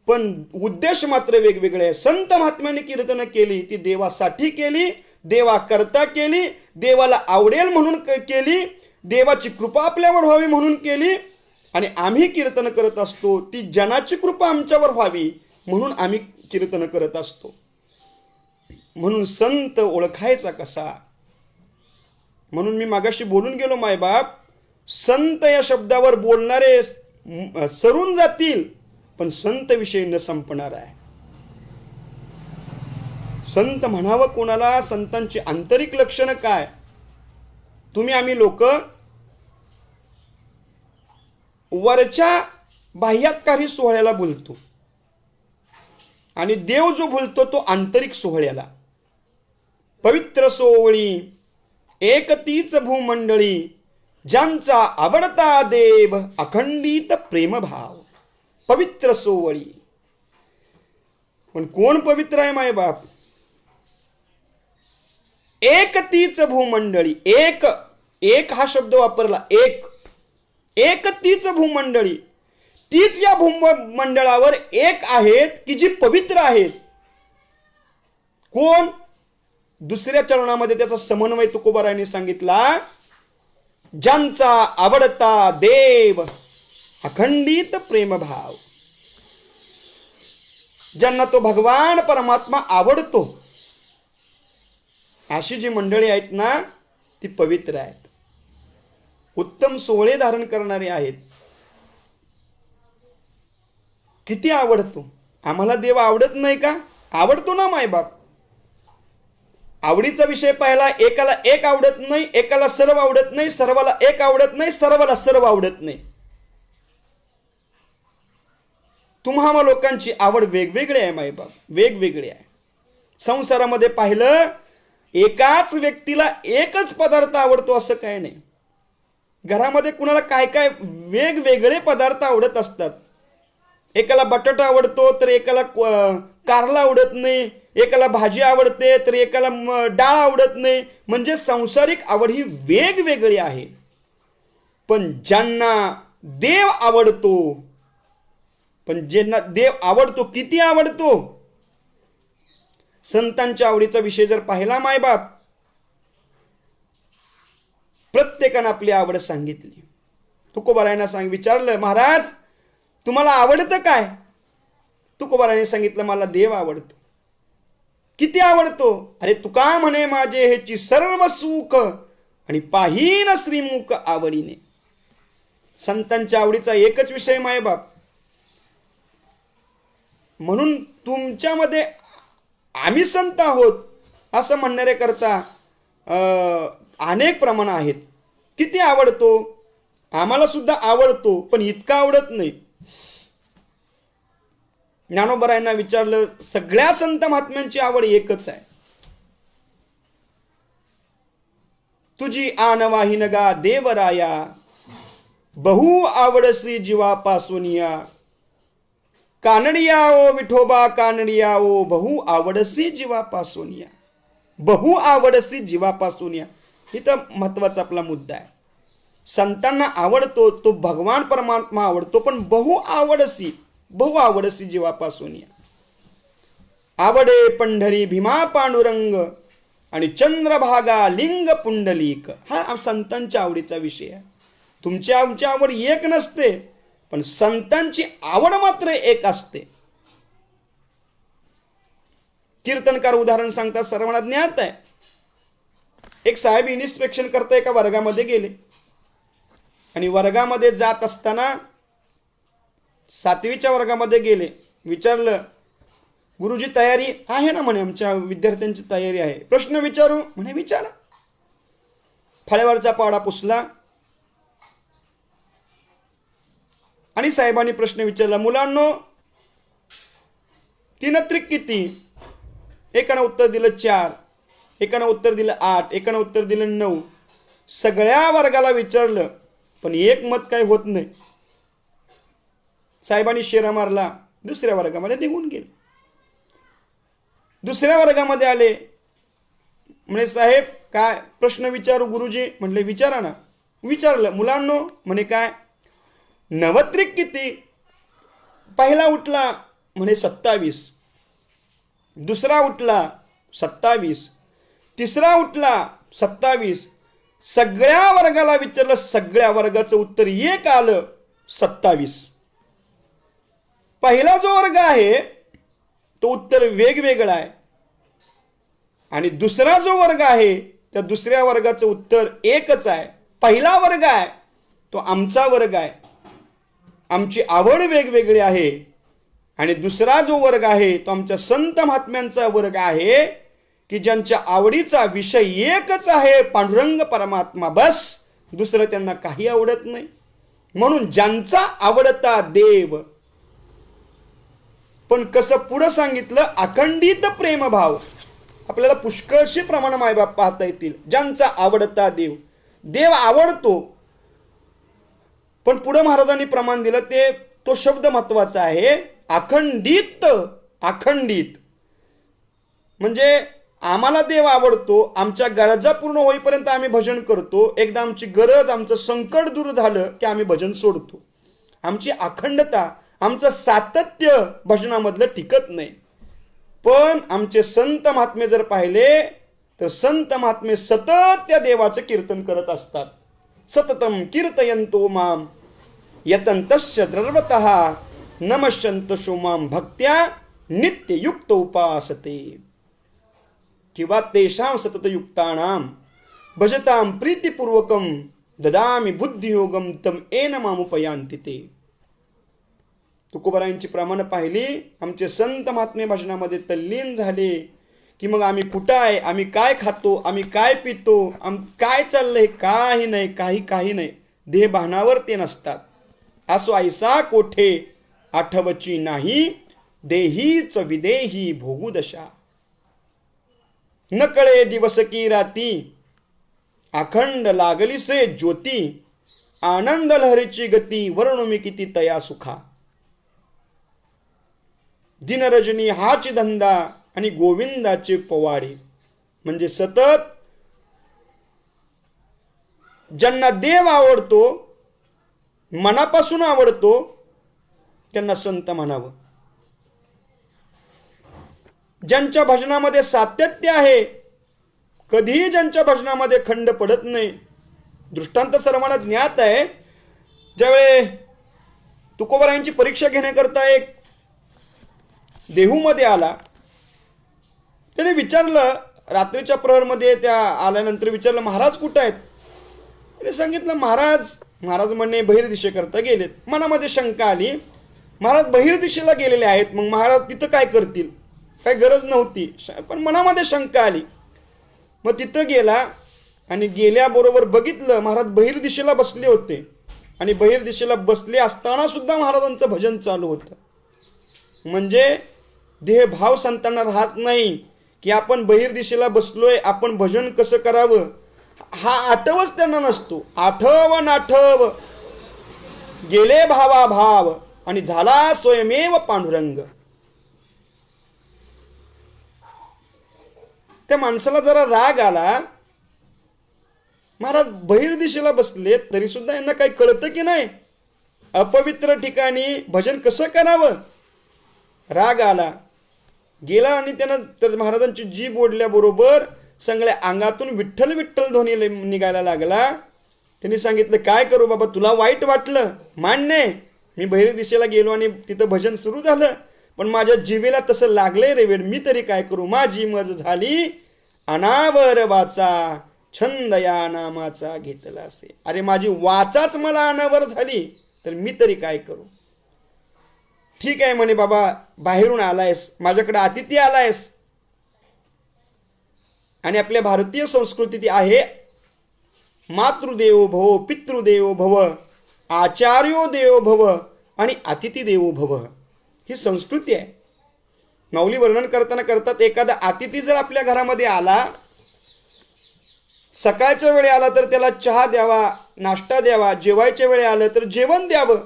पण उद्देश मात्र वेगवेगळे. संत महात्म्याने कीर्तन केली ती देवासाठी केली, देवा करता केली, देवाला आवडेल म्हणून केली, देवाची कृपा आपल्यावर व्हावी म्हणून केली. आणि आम्ही कीर्तन करत असतो ती जनाची कृपा आमच्यावर व्हावी म्हणून आम्ही कीर्तन करत असतो. म्हणून संत ओळखायचा कसा? म्हणून मी मागाशी बोलून गेलो मायबाप, संत या शब्दावर बोलणारे सरून जातील, पण संत विषय न संपणार आहे. संत म्हणावं कोणाला? संतांची आंतरिक लक्षणं काय? तुम्ही आम्ही लोक वरच्या बाह्यातकारी सोहळ्याला बोलतो, आणि देव जो बोलतो तो आंतरिक सोहळ्याला. पवित्र सोवळी एक तीच भूमंडळी, ज्यांचा आवडता देव अखंडित प्रेमभाव. पवित्र सोवळी. पण कोण पवित्र आहे मायबाप? एक तीच भूमंडळी, एक एक हा शब्द वापरला, एक एक तीच भूमंडळी, तीच या भूमंडळावर एक आहेत की जी पवित्र आहेत. कोण? दुसऱ्या चरणामध्ये त्याचा समन्वय तुकोबारायांनी सांगितला, ज्यांचा आवडता देव अखंडित प्रेमभाव. ज्यांना तो भगवान परमात्मा आवडतो, अशी जी मंडळी आहेत ना, ती पवित्र आहेत, उत्तम सोहळे धारण करणारे आहेत. किती आवडतो? आम्हाला देव आवडत नाही का? आवडतो ना मायबाप. आवडीचा विषय पाहिला, एकाला एक आवडत नाही, एकाला सर्व आवडत नाही, सर्वाला एक आवडत नाही, सर्वाला सर्व आवडत नाही. तुम्हा लोकांची आवड वेगवेगळी आहे मायबाप, वेगवेगळी आहे. संसारामध्ये पाहिलं, एकाच व्यक्तीला एकच पदार्थ आवडतो असं काय नाही. घरामध्ये कुणाला काय काय वेगवेगळे पदार्थ आवडत असतात. एकाला बटाटा आवडतो तर एकाला कारला आवडत नाही, एकाला भाजी आवडते तर एकाला डाळ आवडत नाही. म्हणजे सांसारिक आवड ही वेगवेगळी आहे. पण ज्यांना देव आवडतो, पण ज्यांना देव आवडतो, किती आवडतो? संतांच्या आवडीचा विषय जर पाहिला मायबाप, प्रत्येकानं आपली आवड सांगितली. तुकोबारायांना विचारलं, महाराज तुम्हाला आवडतं काय? तुकोबारायांनी सांगितलं, मला देव आवडतो. किती आवडतो? अरे तुका म्हणे, माझे हेची सर्व सुख आणि पाहीन श्रीमुख आवडीने. संतांच्या आवडीचा एकच विषय मायबाप. म्हणून तुमच्यामध्ये आम्ही संत आहोत असं म्हणणारे करता अनेक प्रमाण आहेत. किती आवडतो? आम्हाला सुद्धा आवडतो, पण इतका आवडत नाही. ज्ञानोबरायांना विचारलं, सगळ्या संत महात्म्यांची आवड एकच आहे. तुझी आणवाहीन गा देवराया, बहु आवडसी जीवापासूनिया. कानडिया ओ विठोबा कानडिया ओ, बहु आवडसी जीवापासूनिया. बहु आवडसी जीवापासूनिया, ही तर महत्वाचा आपला मुद्दा आहे. संतांना आवडतो तो भगवान परमात्मा आवडतो, पण बहु आवडसी जीवापासूनिया. आवडे पंढरी भीमा पांडुरंग आणि चंद्रभागा लिंग पुंडलिक. हा संतांच्या आवडीचा विषय आहे. तुमच्या आमची आवड एक नसते, पण संतांची आवड मात्र एक असते. कीर्तनकार उदाहरण सांगतात, सर्वांना ज्ञात आहे. एक साहेब इन्स्पेक्शन करता एका वर्गामध्ये गेले आणि वर्गामध्ये जात असताना 7वीच्या वर्गामध्ये गेले. विचारलं, गुरुजी तयारी आहे ना? म्हणे आमच्या विद्यार्थ्यांची तयारी आहे. प्रश्न विचारू? म्हणे विचारा. फळ्यावरचा पाडा पुसला आणि साहेबांनी प्रश्न विचारला, मुलांनो 3 त्रिक किती? एकानं उत्तर दिलं 4, एकानं उत्तर दिलं 8, एकानं उत्तर दिलं 9. सगळ्या वर्गाला विचारलं, पण एक मत काही होत नाही. साहेबांनी शेरा मारला, दुसऱ्या वर्गामध्ये निघून गेले. दुसऱ्या वर्गामध्ये आले, म्हणे साहेब काय प्रश्न विचारू गुरुजी? म्हटले विचारा ना. विचारलं, मुलांनो म्हणे काय? 9 त्रिक किती? पहिला उठला म्हणे 27, दुसरा उठला 27, तिसरा उठला 27. सगळ्या वर्गाला विचारलं, सगळ्या वर्गाचं उत्तर एक आलं, 27. पहिला जो वर्ग आहे तो उत्तर वेगवेगळा आहे, आणि दुसरा जो वर्ग आहे त्या दुसऱ्या वर्गाचं उत्तर एकच आहे. पहिला वर्ग आहे तो आमचा वर्ग आहे, आमची आवड वेगवेगळी आहे, आणि दुसरा जो वर्ग आहे तो आमच्या संत महात्म्यांचा वर्ग आहे की ज्यांच्या आवडीचा विषय एकच आहे, पांडुरंग परमात्मा. बस, दुसरं त्यांना काही आवडत नाही. म्हणून ज्यांचा आवडता देव, पण कसं पुढं सांगितलं, अखंडित प्रेमभाव. आपल्याला पुष्कळशी प्रमाण मायबाप पाहता येतील. ज्यांचा आवडता देव, देव आवडतो, पण पुढे महाराजांनी प्रमाण दिलं, ते तो शब्द महत्वाचा आहे, अखंडित. अखंडित म्हणजे आम्हाला देव आवडतो, आमच्या गरजा पूर्ण होईपर्यंत आम्ही भजन करतो. एकदा आमची गरज, आमचं संकट दूर झालं की आम्ही भजन सोडतो. आमची अखंडता, आमचं सातत्य भजनामधलं टिकत नाही. पण आमचे संत महात्मे जर पाहिले तर संत महात्मे सतत त्या देवाचं कीर्तन करत असतात. सततम कीर्तयंतो माम यतंतस्य द्रवतः नमश्यंत सोमाम भक्त्या नित्ययुक्त उपासते. किंवा तेषां सततयुक्तानां भजतां प्रीतिपूर्वकं ददामि बुद्धियोगम तम एन मामुपयांति ते. तुकोबारायांची प्रमाण पाहिली, आमचे संत महात्मे भजनामध्ये तल्लीन झाले की मग आम्ही कुठं आहे, आम्ही काय खातो, आम्ही काय पितो, काय चाललंय, काही नाही, काही नाही. देह भानावर ते नसतात. असो ऐसा कोठे आठवची नाही, देहीच विदेही भोगू दशा. न कळे दिवस की राती, अखंड लागलीसे ज्योती. आनंद लहरीची गती, वर्णू मी किती तया सुखा. दिनरजनी हाची धंदा आणि गोविंदाचे पवाडे. म्हणजे सतत ज्यांना देव आवडतो, मनापासून आवडतो, त्यांना संत म्हणावं. ज्यांच्या भजनामध्ये सातत्य आहे, कधीही ज्यांच्या भजनामध्ये खंड पडत नाही. दृष्टांत सर्वांना ज्ञात आहे. ज्यावेळी तुकोबारायांची परीक्षा घेण्याकरता एक देहूमध्ये आला, त्याने विचारलं, रात्रीच्या प्रहरमध्ये त्या आल्यानंतर विचारलं, महाराज कुठं आहेत? त्याने सांगितलं, महाराज म्हणणे बहिर्दिशेकरता गेलेत. मनामध्ये शंका आली, महाराज बहिर्दिशेला गेलेले आहेत, मग महाराज तिथं काय करतील? काही गरज नव्हती, पण मनामध्ये शंका आली. मग तिथं गेला आणि गेल्याबरोबर बघितलं महाराज बहिर्दिशेला बसले होते आणि बहिर्दिशेला बसले असताना सुद्धा महाराजांचं भजन चालू होतं. म्हणजे देहभाव संतांना राहत नाही की आपण बहिर्दिशेला बसलोय, आपण भजन कसं करावं हा आठवच त्यांना नसतो. आठव नाठव गेले भावा भाव आणि झाला स्वयमेव पांडुरंग. त्या माणसाला जरा राग आला, महाराज बहिर्दिशेला बसले तरी सुद्धा यांना काही कळतं की नाही, अपवित्र ठिकाणी भजन कसं करावं. राग आला, गेला आणि त्यानं तर महाराजांची जीभ ओढल्याबरोबर सगळ्या अंगातून विठ्ठल विठ्ठल ध्वनी निघायला लागला. त्यांनी सांगितलं, काय करू बाबा, तुला वाईट वाटलं, मान्य, मी बहिर्दिशेला गेलो आणि तिथं भजन सुरू झालं, पण माझ्या जीवेला तसं लागलंय रे वेळ, मी तरी काय करू. माझी मज झाली अनावर वाचा, छंद या नामाचा घेतला असे. अरे माझी वाचाच मला अनावर झाली, तर मी तरी काय करू. ठीक आहे म्हणे, बाबा बाहेरून आलायस, माझ्याकडे अतिथी आलायस, आणि आपल्या भारतीय संस्कृतीत आहे मातृदेवो भव, पितृदेवो भव, आचार्यो देवो भव आणि अतिथी देवो भव, ही संस्कृती आहे. माऊली वर्णन करताना करतात, एखादा अतिथी जर आपल्या घरामध्ये आला, सकाळच्या वेळी आला तर त्याला चहा द्यावा, नाश्ता द्यावा, जेवायच्या वेळी आलं तर जेवण द्यावं.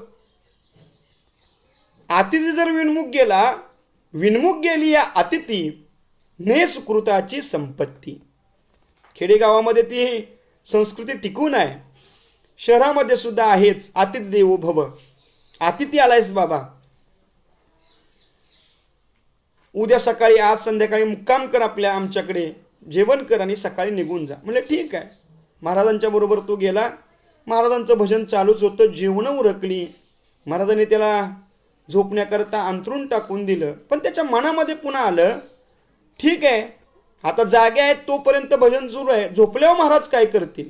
अतिथी जर विनमुख गेला, विनमुख गेली या अतिथी ने सुकृताची संपत्ती. खेडेगावामध्ये ती संस्कृती टिकून आहे, शहरामध्ये सुद्धा आहेच. अतिथी देवो भव, अतिथी आलायस बाबा, उद्या सकाळी आज संध्याकाळी मुक्काम कर आपल्या आमच्याकडे, जेवण कर आणि सकाळी निघून जा. म्हणजे ठीक आहे. महाराजांच्या बरोबर तो गेला, महाराजांचं भजन चालूच होतं, जेवणं उरकली, महाराजांनी त्याला झोपण्याकरता अंथरूण टाकून दिलं. पण त्याच्या मनामध्ये पुन्हा आलं, ठीक आहे आता जागे आहेत तोपर्यंत भजन सुरू आहे, झोपल्यावर महाराज काय करतील.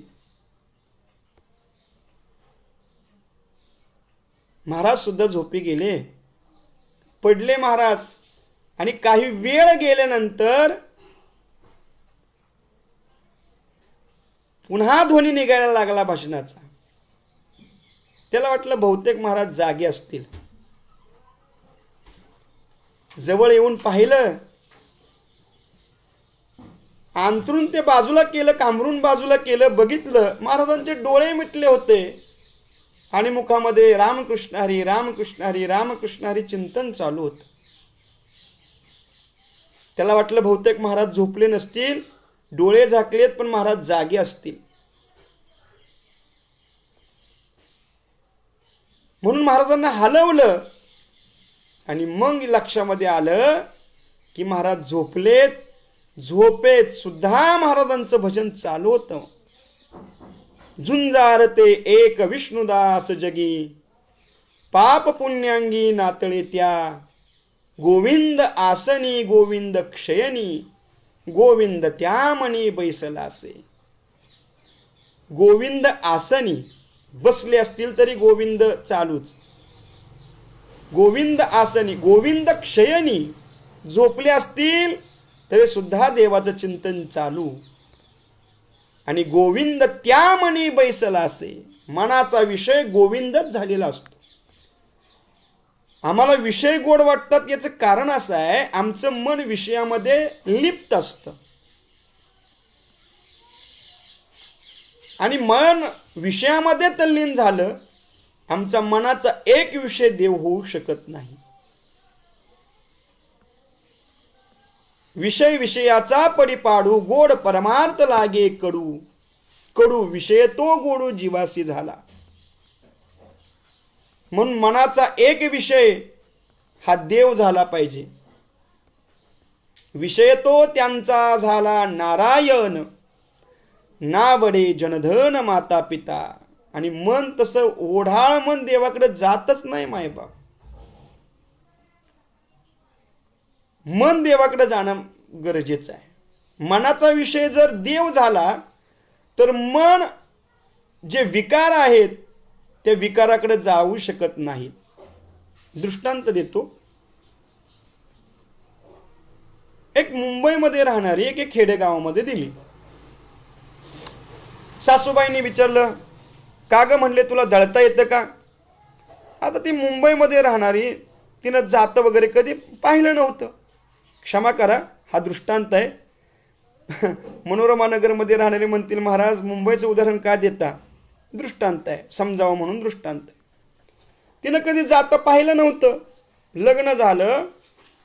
महाराज सुद्धा झोपी गेले, पडले महाराज, आणि काही वेळ गेल्यानंतर पुन्हा ध्वनी निघायला लागला भाषणाचा. त्याला वाटलं बहुतेक महाराज जागे असतील. जवळ येऊन पाहिलं, अंतरून ते बाजूला केलं, कांबरून बाजूला केलं, बघितलं महाराजांचे डोळे मिटले होते आणि मुखामध्ये रामकृष्ण हरी रामकृष्ण हरी रामकृष्ण हरी चिंतन चालू होतं. त्याला वाटलं बहुतेक महाराज झोपले नसतील, डोळे झाकलेत पण महाराज जागे असतील. म्हणून महाराजांना हलवलं आणि मग लक्षामध्ये आलं की महाराज झोपलेत. झोपेत सुद्धा महाराजांचं भजन चालू होतं. झुंजारते एक विष्णुदास जगी, पाप पुण्यांगी नातळे त्या. गोविंद आसनी गोविंद क्षयनी, गोविंद त्यामणी बैसलासे. गोविंद आसनी बसले असतील तरी गोविंद चालूच. गोविंद आसनी गोविंद क्षयनी झोपले असतील तरी सुद्धा देवाचं चिंतन चालू. आणि गोविंद त्यामणी बैसलासे, मनाचा विषय गोविंदच झालेला असतो. आम्हाला विषय गोड वाटतात याचं कारण असं आहे, आमचं मन विषयामध्ये लिप्त असतं. आणि मन विषयामध्ये तल्लीन झालं, आमचा मनाचा एक विषय देव होऊ शकत नाही. विषय विषयाचा परिपाडू, गोड परमार्थ लागे कडू. कडू विषय तो गोडू जीवासी झाला. म्हणून मनाचा एक विषय हा देव झाला पाहिजे. विषय तो त्यांचा झाला नारायण, नावडे जनधन माता पिता. आणि मन तसं ओढाळ मन देवाकडे जातच नाही मायबाप. मन देवाकडे जाणं गरजेचं आहे. मनाचा विषय जर देव झाला तर मन जे विकार आहेत त्या विकाराकडे जाऊ शकत नाहीत. दृष्टांत देतो. एक मुंबईमध्ये राहणारी एक खेडेगावामध्ये दिली. सासूबाईंनी विचारलं, का ग म्हणले तुला दळता येतं का? आता ती मुंबईमध्ये राहणारी, तिनं जातं वगैरे कधी पाहिलं नव्हतं. क्षमा करा, हा दृष्टांत आहे. मनोरमा नगरमध्ये राहणारे म्हणतील महाराज मुंबईचं उदाहरण का देता? दृष्टांत आहे, समजावं म्हणून दृष्टांत आहे. तिनं कधी जातं पाहिलं नव्हतं. लग्न झालं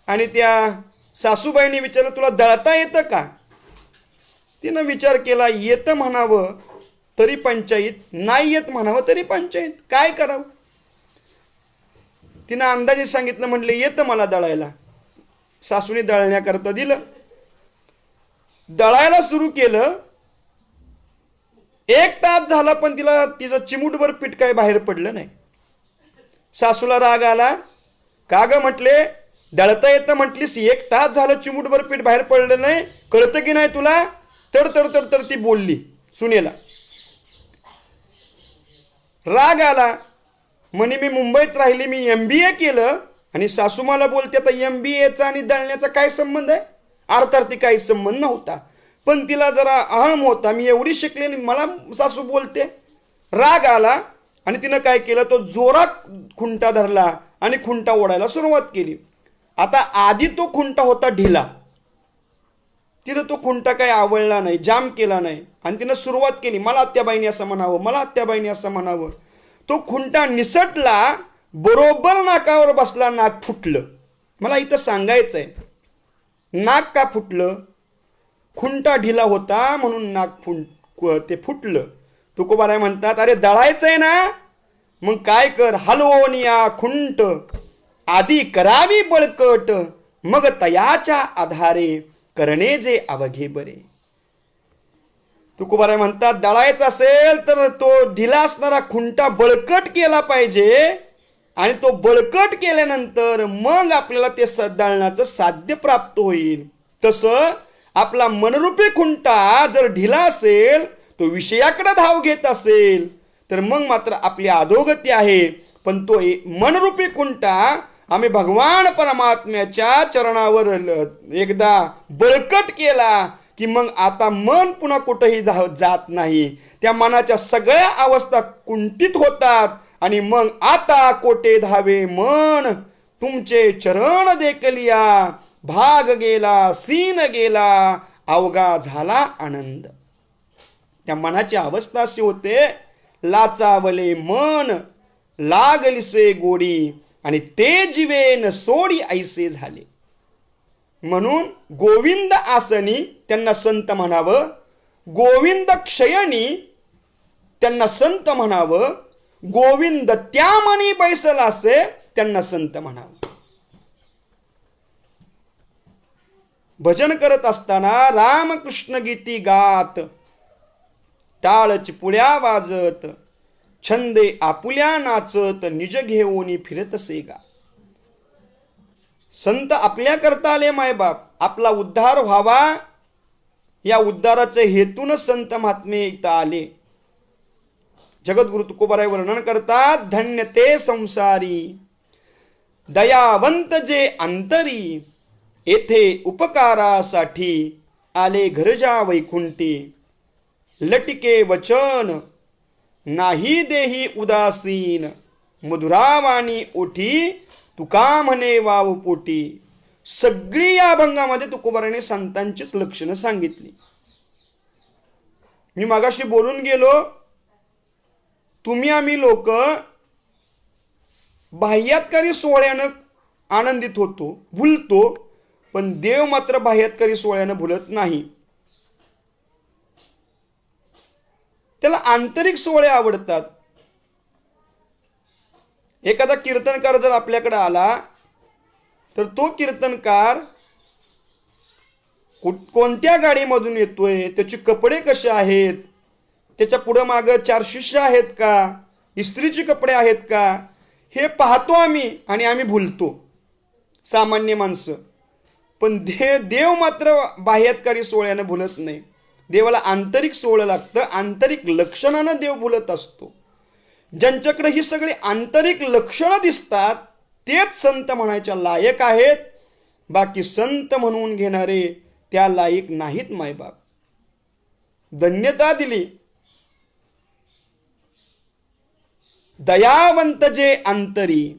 आणि त्या सासूबाईंनी विचारलं तुला दळता येतं का? तिनं विचार केला, येतं म्हणावं तरी पंचायत, नाही येत म्हणावं तरी पंचायत, काय करावं? तिनं अंदाजे सांगितलं, म्हटलं येतं मला दळायला. सासूने दळण्याकरता दिलं. दळायला सुरू केलं. 1 तास झाला पण तिला तिचं चिमूटभर पीठ काय बाहेर पडलं नाही. सासूला राग आला. का ग म्हटले, दळता येतं म्हटलीस, 1 तास झालं चिमूटभर पीठ बाहेर पडलं नाही, कळतं की नाही तुला? तर तर तर तर ती बोलली सुनेला. राग आला. म्हणे मी मुंबईत राहिली, मी MBA केलं आणि सासू मला बोलते आता MBAचा आणि दळण्याचा काय संबंध आहे? अर्थार्थी काही संबंध नव्हता, पण तिला जरा अहम होता, मी एवढी शिकले मला सासू बोलते. राग आला आणि तिनं काय केलं, तो जोरात खुंटा धरला आणि खुंटा ओढायला सुरुवात केली. आता आधी तो खुंटा होता ढिला, तिनं तो खुंटा काही आवडला नाही, जाम केला नाही आणि तिनं सुरुवात केली, मला आत्याबाईंनी असं म्हणावं, मला आत्याबाईंनी असं म्हणावं. तो खुंटा निसटला, बरोबर नाकावर बसला, नाक फुटलं. मला इथं सांगायचंय, नाक का फुटलं? खुंटा ढिला होता म्हणून नाक ते फुटलं. तुकोबाराय म्हणतात, अरे दळायचंय ना, मग काय कर, हलवून या खुंट, आधी करावी बळकट, मग तयाच्या आधारे करणे जे अवघे बरे. तुकोबाराय म्हणतात, दळायचं असेल तर तो ढिला असणारा खुंटा बळकट केला पाहिजे आणि तो बळकट केल्यानंतर मग आपल्याला ते दळण्याचं साध्य प्राप्त होईल. तसं आपला मनरूपी खुंटा जर ढिला असेल, तो विषयाकडे धाव घेत असेल तर मग मात्र आपली अधोगती आहे. पण तो मनरूपी खुंटा आम्ही भगवान परमात्म्याच्या चरणावर एकदा बळकट केला की मग आता मन पुन्हा कुठेही जात नाही. त्या मनाच्या सगळ्या अवस्था कुंठित होतात आणि मग आता कोटे धावे मन, तुमचे चरण देखलिया, भाग गेला सीन गेला, अवघा झाला आनंद. त्या मनाची अवस्था अशी होते, लाचावले मन लागलिसे गोडी आणि ते जीवेन सोडी ऐसे झाले. म्हणून गोविंद आसनी त्यांना संत म्हणावं, गोविंद क्षयनी त्यांना संत म्हणावं, गोविंद त्या मनी बैसलासे त्यांना संत म्हणावं. भजन करत असताना रामकृष्ण गीती गात, टाळ चिपुळ्या वाजत, छंदे आपुल्या नाचत, निज घेऊनी फिरतसे गा. संत आपल्या करता आले मायबाप, आपला उद्धार व्हावा या उद्धाराचे हेतून संत महात्मे इथं आले. जगद्गुरु तुकोबाराय वर्णन करतात, धन्य ते संसारी दयावंत जे अंतरी, येथे उपकारासाठी आले घरजा वैकुंठी. लटिके वचन नाही देही उदासीन, मधुरावाणी ओठी तुका म्हणे वाव पोटी. सगळी या अभंगामध्ये तुकोबाराने संतांचीच लक्षणं सांगितली. मी मागाशी बोलून गेलो, तुम्ही आम्ही लोक बाह्यात्कारी सोहळ्यानं आनंदित होतो, भुलतो, पण देव मात्र बाह्यात्कारी सोहळ्यानं भुलत नाही. त्याला आंतरिक सोहळे आवडतात. एखादा कीर्तनकार जर आपल्याकडे आला तर तो कीर्तनकार कोणत्या गाडीमधून येतोय, त्याचे कपडे कसे आहेत, त्याच्या पुढं मागं 4 शिष्य आहेत का, इस्त्रीचे कपडे आहेत का, हे पाहतो आम्ही आणि आम्ही भुलतो सामान्य माणसं. पण देव मात्र बाह्यात्कारी सोहळ्यानं भुलत नाही. देवाला आंतरिक सोहळं लागतं, आंतरिक लक्षणानं देव भुलत असतो. ज्यांच्याकडे ही सगळी आंतरिक लक्षणं दिसतात तेच संत म्हणायच्या लायक आहेत. बाकी संत म्हणून घेणारे त्या लायक नाहीत मायबाप. धन्यता दिली. दयावंत जे अंतरी,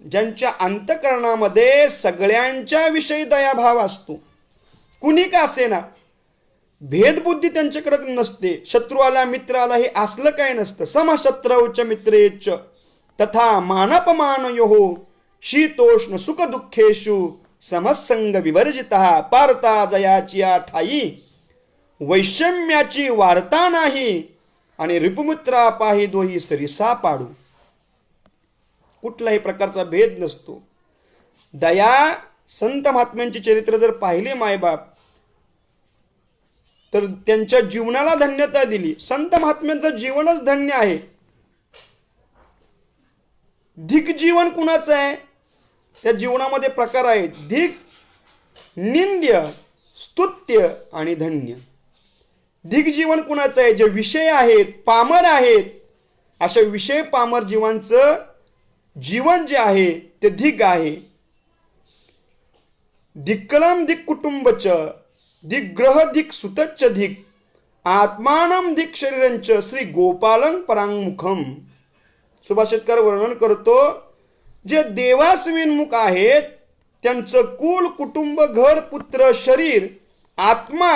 ज्यांच्या अंतकरणामध्ये सगळ्यांच्या विषयी दयाभाव असतो, कुणी का असेना, भेदबुद्धी त्यांच्याकडे नसते. शत्रू आला मित्र आला हे असलं काय नसतं. समशत्रौच मित्रेच तथा मानपमानयोः शीतोष्ण सुख दुःखेषु समसंग विवर्जितः. पारता जयाची ठाई वैषम्याची वार्ता नाही, आणि रिपुमित्रा पाही दोही सरिसा पाडू. कुठलाही प्रकारचा भेद नसतो. दया संत महात्म्यांची चरित्र जर पाहिले मायबाप तर त्यांच्या जीवनाला धन्यता दिली. संत महात्म्यांचं जीवनच धन्य आहे. धिक जीवन कुणाचं आहे? त्या जीवनामध्ये प्रकार आहेत: धिक, निंद्य, स्तुत्य आणि धन्य. धिक जीवन कुणाचं आहे? जे विषय आहेत, पामर आहेत, अशा विषय पामर जीवांचं जीवन जे आहे ते धिक आहे. धिक्कलम धिक कुटुंबच, दिग्ग्रह धिक सुतच्च धिक, आत्मानम धिक शरीरंच, श्री गोपालं परांगमुखम. सुभाषितकार वर्णन करतो, जे देवास विन्मुख आहेत त्यांचं कुल, कुटुंब, घर, पुत्र, शरीर, आत्मा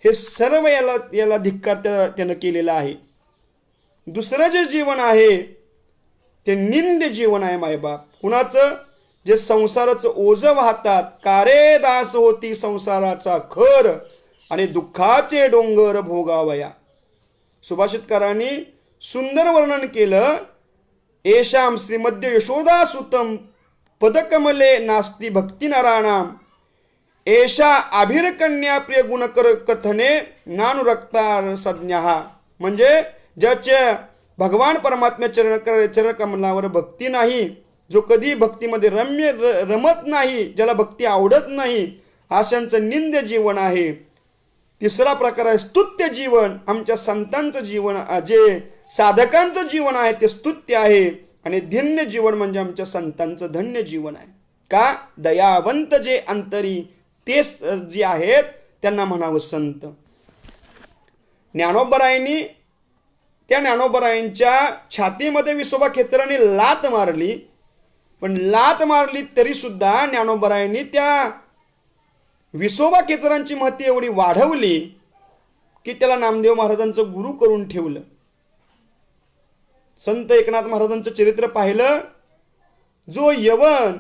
हे सर्व याला धिक्कार त्यानं केलेला आहे. दुसरं जे जीवन आहे ते निंद्य जीवन आहे मायबाप. कुणाचं? जे संसाराचं ओझं वाहतात. कारे दास होती संसाराचा खर, आणि दुःखाचे डोंगर भोगावया. सुभाषितकारांनी सुंदर वर्णन केलं. येशाम श्रीमद्य यशोदा सुतम पदकमले नास्ती भक्ती नराणाम, एषा आभिरकन्या प्रिय गुणकर कथने नानुरक्ता संज्ञा. म्हणजे ज्याच्या भगवान परमात्म्या चरणकमलावर भक्ती नाही, जो कधी भक्तीमध्ये रमत नाही, ज्याला भक्ती आवडत नाही, अशांचं निंद्य जीवन आहे. तिसरा प्रकार आहे स्तुत्य जीवन. आमच्या संतांचं जीवन, जे साधकांचं जीवन आहे ते स्तुत्य आहे. आणि धन्य जीवन म्हणजे आमच्या संतांचं धन्य जीवन आहे. का? दयावंत जे अंतरी ते जे आहेत त्यांना म्हणावं संत. ज्ञानोबरायांनी, त्या ज्ञानोबरायांच्या छातीमध्ये विसोबा खेचराने लात मारली, पण लात मारली तरी सुद्धा ज्ञानोबरायांनी त्या विसोबा खेचरांची महती एवढी वाढवली की त्याला नामदेव महाराजांचं गुरु करून ठेवलं. संत एकनाथ महाराजांचं चरित्र पाहिलं. जो यवन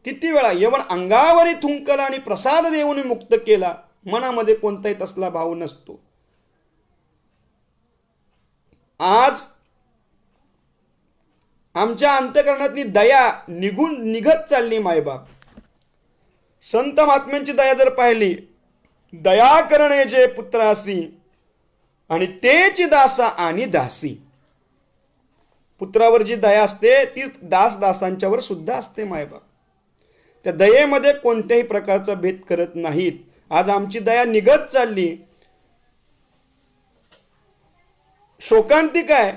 किती वेळा यवन अंगावरी थुंकला आणि प्रसाद देऊन मुक्त केला, मनामध्ये कोणताही तसला भाव नसतो. आज आमच्या अंतःकरणातली दया निघत चालली. मायबाप संत महात्म्यांची दया जर पाहिली, दया करणे जे पुत्रासी आणि तेची दासा आणि दासी. पुत्रावर जी दया असते ती दासांच्यावर सुद्धा असते. मायबाप त्या दयेमध्ये कोणत्याही प्रकारचा भेद करत नाहीत. आज आमची दया निघत चालली. शोकांतिक आहे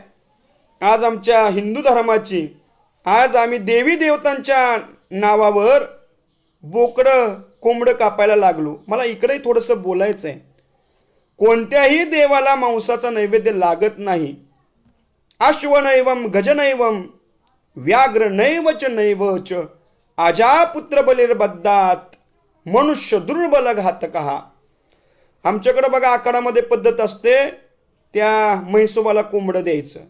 आज आमच्या हिंदू धर्माची. आज आम्ही देवी देवतांच्या नावावर बोकडं कोंबडं कापायला लागलो. मला इकडेही थोडंसं बोलायचं आहे. कोणत्याही देवाला मांसाचा नैवेद्य लागत नाही. अश्वनैवम गजनैवम व्याघ्र नैवच नैवच अजापुत्र बलिर्बद्धात मनुष्य दुर्बल घातकहा. आमच्याकडे बघा आखाडामध्ये पद्धत असते, त्या म्हैसोबाला कोंबडं द्यायचं,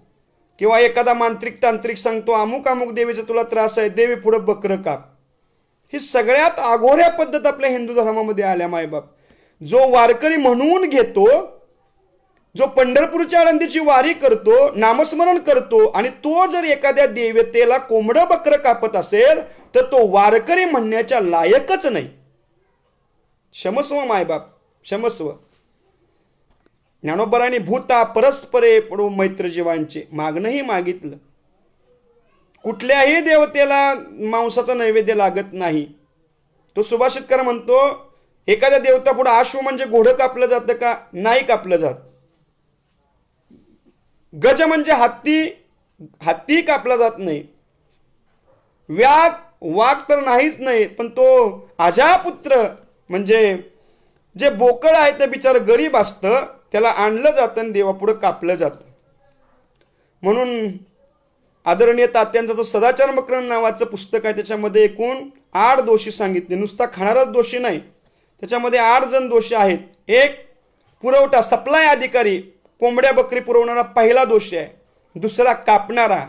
किंवा एखादा मांत्रिक तांत्रिक सांगतो अमुक अमुक देवीचा तुला त्रास आहे, देवी पुढे बकरं काप. ही सगळ्यात आघोऱ्या पद्धत आपल्या हिंदू धर्मामध्ये आल्या. मायबाप जो वारकरी म्हणून घेतो, जो पंढरपूरच्या आळंदीची वारी करतो, नामस्मरण करतो, आणि तो जर एखाद्या देवतेला कोंबडं बकरं कापत असेल तर तो वारकरी म्हणण्याच्या लायकच नाही. क्षमस्व मायबाप, क्षमस्व. ज्ञानोबरांनी भूता परस्परे पडो मैत्र जीवांचे मागणंही मागितलं. कुठल्याही देवतेला मांसाचा नैवेद्य लागत नाही. तो सुभाषितकर म्हणतो, एखाद्या देवता पुढे अश्व म्हणजे घोडं कापलं जातं का? नाही कापलं जात. गज म्हणजे हत्ती कापला जात नाही. वाघ तर नाहीच नाही, पण तो अजापुत्र म्हणजे जे बोकड आहे ते बिचारं गरीब असतं, त्याला आणलं जातं आणि देवापुढं कापलं जातं. म्हणून आदरणीय तात्यांचं जो सदाचार मकरंद नावाचं पुस्तक आहे त्याच्यामध्ये एकूण 8 दोषी सांगितले. नुसता खाणाराच दोषी नाही, त्याच्यामध्ये 8 जण दोषी आहेत. एक पुरवठा सप्लाय अधिकारी, कोंबड्या बकरी पुरवणारा पहिला दोषी आहे. दुसरा कापणारा,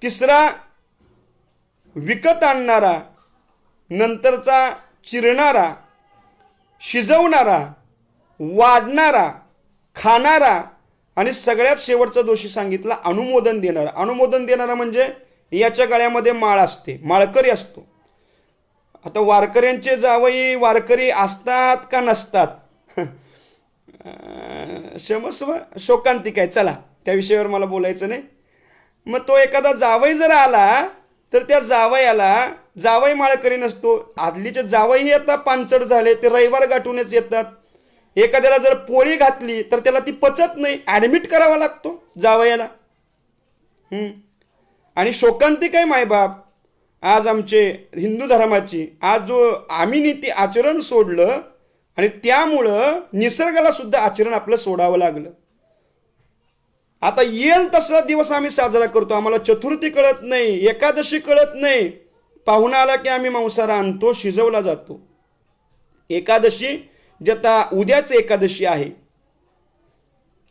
तिसरा विकत आणणारा, नंतरचा चिरणारा, शिजवणारा, वाढणारा, खाणारा, आणि सगळ्यात शेवटचा दोषी सांगितला अनुमोदन देणारा. अनुमोदन देणारा म्हणजे याच्या गळ्यामध्ये माळ असते, माळकरी असतो. आता वारकऱ्यांचे जावई वारकरी असतात का नसतात? क्षमस्व, शोकांतिक आहे. चला त्या विषयावर मला बोलायचं नाही. मग तो एखादा जावई जर आला तर त्या जावयाला जावई माळकरी नसतो. आदलीचे जावई आता पानचड झाले, ते रविवार गाठूनच येतात. एखाद्याला जर पोळी घातली तर त्याला ती पचत नाही, ऍडमिट करावा लागतो जावयाला. आणि शोकांतिक आहे मायबाप आज आमचे हिंदू धर्माची. आज जो आम्ही नीती आचरण सोडलं आणि त्यामुळं निसर्गाला सुद्धा आचरण आपलं सोडावं लागलं. आता येईल तसा दिवस आम्ही साजरा करतो. आम्हाला चतुर्थी कळत नाही, एकादशी कळत नाही. पाहुणा आला की आम्ही मांसाहार आणतो, शिजवला जातो. एकादशी जता उद्याच एकादशी आहे.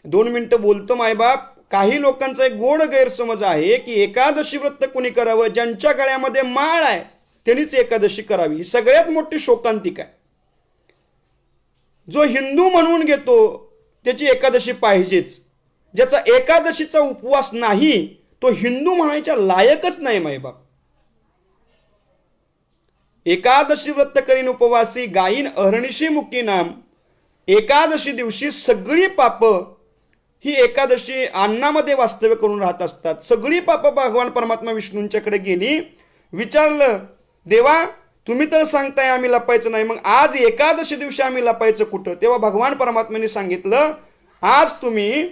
2 मिनिटं बोलतो मायबाप. काही लोकांचा एक गोड गैरसमज आहे की एकादशी व्रत कोणी करावं, ज्यांच्या गळ्यामध्ये माळ आहे त्यांनीच एकादशी करावी. ही सगळ्यात मोठी शोकांतिक आहे. जो हिंदू म्हणून घेतो त्याची एकादशी पाहिजेच. ज्याचा एकादशीचा उपवास नाही तो हिंदू म्हणायच्या लायकच नाही मायबाप. एकादशी व्रत करीन उपवासी गायीन अहर्निशी मुकी नाम. एकादशी दिवशी सगळी पाप ही एकादशी अन्नामध्ये वास्तव्य करून राहत असतात. सगळी पाप भगवान परमात्मा विष्णूंच्याकडे गेली. विचारलं, देवा तुम्ही तर सांगताय आम्ही लपायचं नाही, मग आज एकादशी दिवशी आम्ही लपायचं कुठं? तेव्हा भगवान परमात्म्याने सांगितलं, आज तुम्ही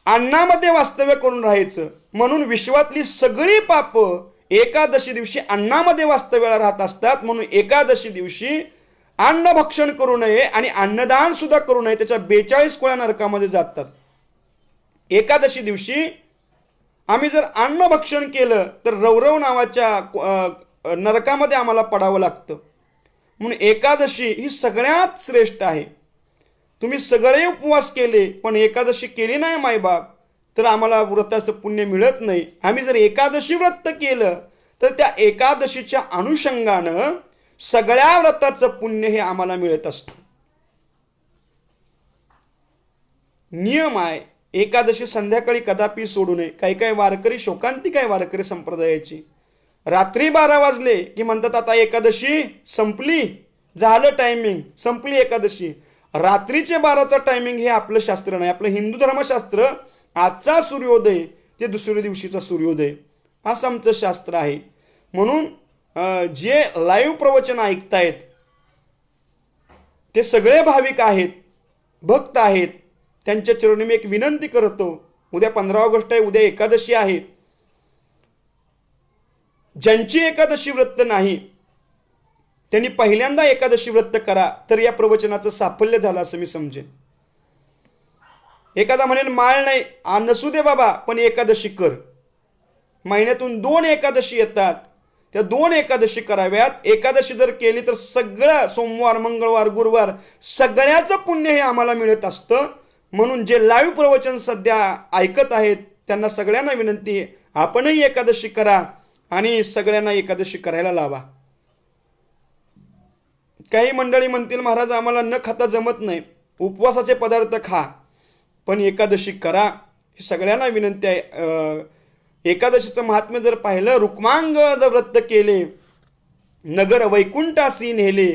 अन्नामध्ये वास्तव्य करून राहायचं, म्हणून विश्वातली सगळी पाप एकादशी दिवशी अन्नामध्ये वास्तव्याला राहत असतात. म्हणून एकादशी दिवशी अन्न भक्षण करू नये आणि अन्नदान सुद्धा करू नये. त्याच्या 42 कोळ्या नरकामध्ये जातात. एकादशी दिवशी आम्ही जर अन्न भक्षण केलं तर रौरव नावाच्या नरकामध्ये आम्हाला पडावं लागतं. म्हणून एकादशी ही सगळ्यात श्रेष्ठ आहे. तुम्ही सगळे उपवास केले पण एकादशी केली नाही मायबाप तर आम्हाला व्रताचं पुण्य मिळत नाही. आम्ही जर एकादशी व्रत केलं तर त्या एकादशीच्या अनुषंगानं सगळ्या व्रताचं पुण्य हे आम्हाला मिळत असतं. नियम आहे, एकादशी संध्याकाळी कदापि सोडू नये. काही काही वारकरी, शोकांतिक आहे वारकरी संप्रदायाची, रात्री 12 वाजले की म्हणतात आता एकादशी संपली, झालं टायमिंग, संपली एकादशी. रात्रीचे 12चा टायमिंग हे आपलं शास्त्र नाही. आपलं हिंदू धर्मशास्त्र आजचा सूर्योदय ते दुसऱ्या दिवशीचा सूर्योदय असं आमचं शास्त्र आहे. म्हणून जे लाईव्ह प्रवचन ऐकतायत ते सगळे भाविक आहेत, भक्त आहेत. त्यांच्या चरणी मी एक विनंती करतो, उद्या 15 ऑगस्ट आहे, उद्या एकादशी आहे. ज्यांची एकादशी व्रत नाही त्यांनी पहिल्यांदा एकादशी व्रत करा, तर या प्रवचनाचं साफल्य झालं असं मी समजेन. एखादा म्हणेल माळ नाही, नसू दे बाबा, पण एकादशी कर. महिन्यातून 2 एकादशी येतात, त्या 2 एकादशी कराव्यात. एकादशी जर केली तर सगळं सोमवार, मंगळवार, गुरुवार सगळ्याचं पुण्य हे आम्हाला मिळत असतं. म्हणून जे लाईव्ह प्रवचन सध्या ऐकत आहेत त्यांना सगळ्यांना विनंती आहे, आपणही एकादशी करा आणि सगळ्यांना एकादशी करायला लावा. काही मंडळी म्हणतील महाराज आम्हाला न खाता जमत नाही, उपवासाचे पदार्थ खा, पण एकादशी करा, ही सगळ्यांना विनंती आहे. एकादशीचं महात्म्य जर पाहिलं, रुक्मांग व्रत केले, नगर वैकुंठासी नेले,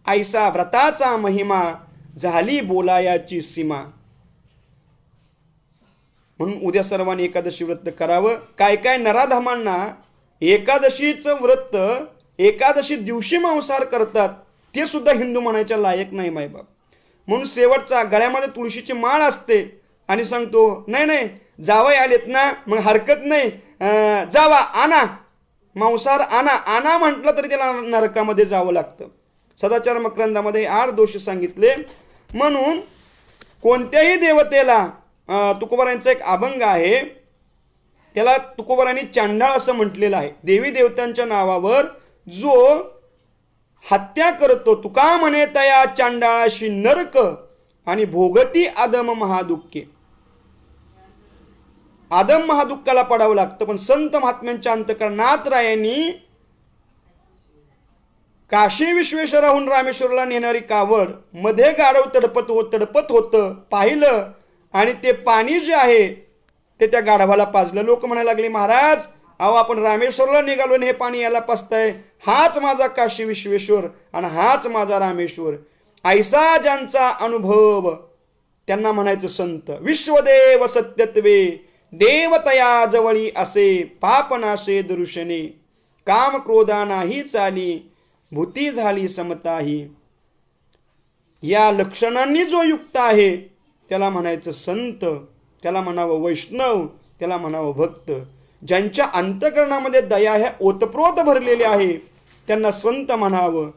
ऐसा व्रताचा महिमा, झाली बोलायाची सीमा. म्हणून उद्या सर्वांनी एकादशी व्रत करावं. काय काय नराधमांना एकादशीचं व्रत एकादशी दिवशी मांसाहार करतात, ते सुद्धा हिंदू म्हणायच्या लायक नाही मायबाप. म्हणून शेवटचा गळ्यामध्ये तुळशीची माळ असते आणि सांगतो नाही नाही जावई आलेत ना, मग हरकत नाही, जावा आणा मांसाहार आणा म्हटलं तरी त्याला नरकामध्ये जावं लागतं. सदाचार मकरंदामध्ये 8 दोष सांगितले. म्हणून कोणत्याही देवतेला, तुकोबारांचा एक अभंग आहे, त्याला तुकोबारांनी चांडाळ असं म्हटलेलं आहे. देवी देवतांच्या नावावर जो हत्या करतो, तुका म्हणे तया चांडाळाशी नरक आणि भोगती आदम महादुःखे. आदम महादुःखाला पडावं लागतं. पण संत महात्म्यांच्या अंतःकरणात रायांनी काशी विश्वेश्वराहून रामेश्वरला नेणारी कावड मध्ये गाढव तडपत होतं पाहिलं, आणि ते पाणी जे आहे ते त्या गाढवाला पाजलं. लोक म्हणायला लागले महाराज अहो आपण रामेश्वरला निघालो आणि हे पाणी याला पाजताय, हाच माझा काशी विश्वेश्वर आणि हाच माझा रामेश्वर. ऐसा ज्यांचा अनुभव त्यांना म्हणायचं संत. विश्वदेव सत्यत्वे देवतया जवळी असे, पापनाशे दर्शने, काम क्रोधा नाही चाली, भूती झाली समताही. या लक्षणांनी जो युक्त आहे त्याला म्हणायचं संत, त्याला म्हणावं वैष्णव, त्याला म्हणावं भक्त. ज्यांच्या अंतःकरणामध्ये दया ह्या ओतप्रोत भरलेली आहे त्यांना संत म्हणावं.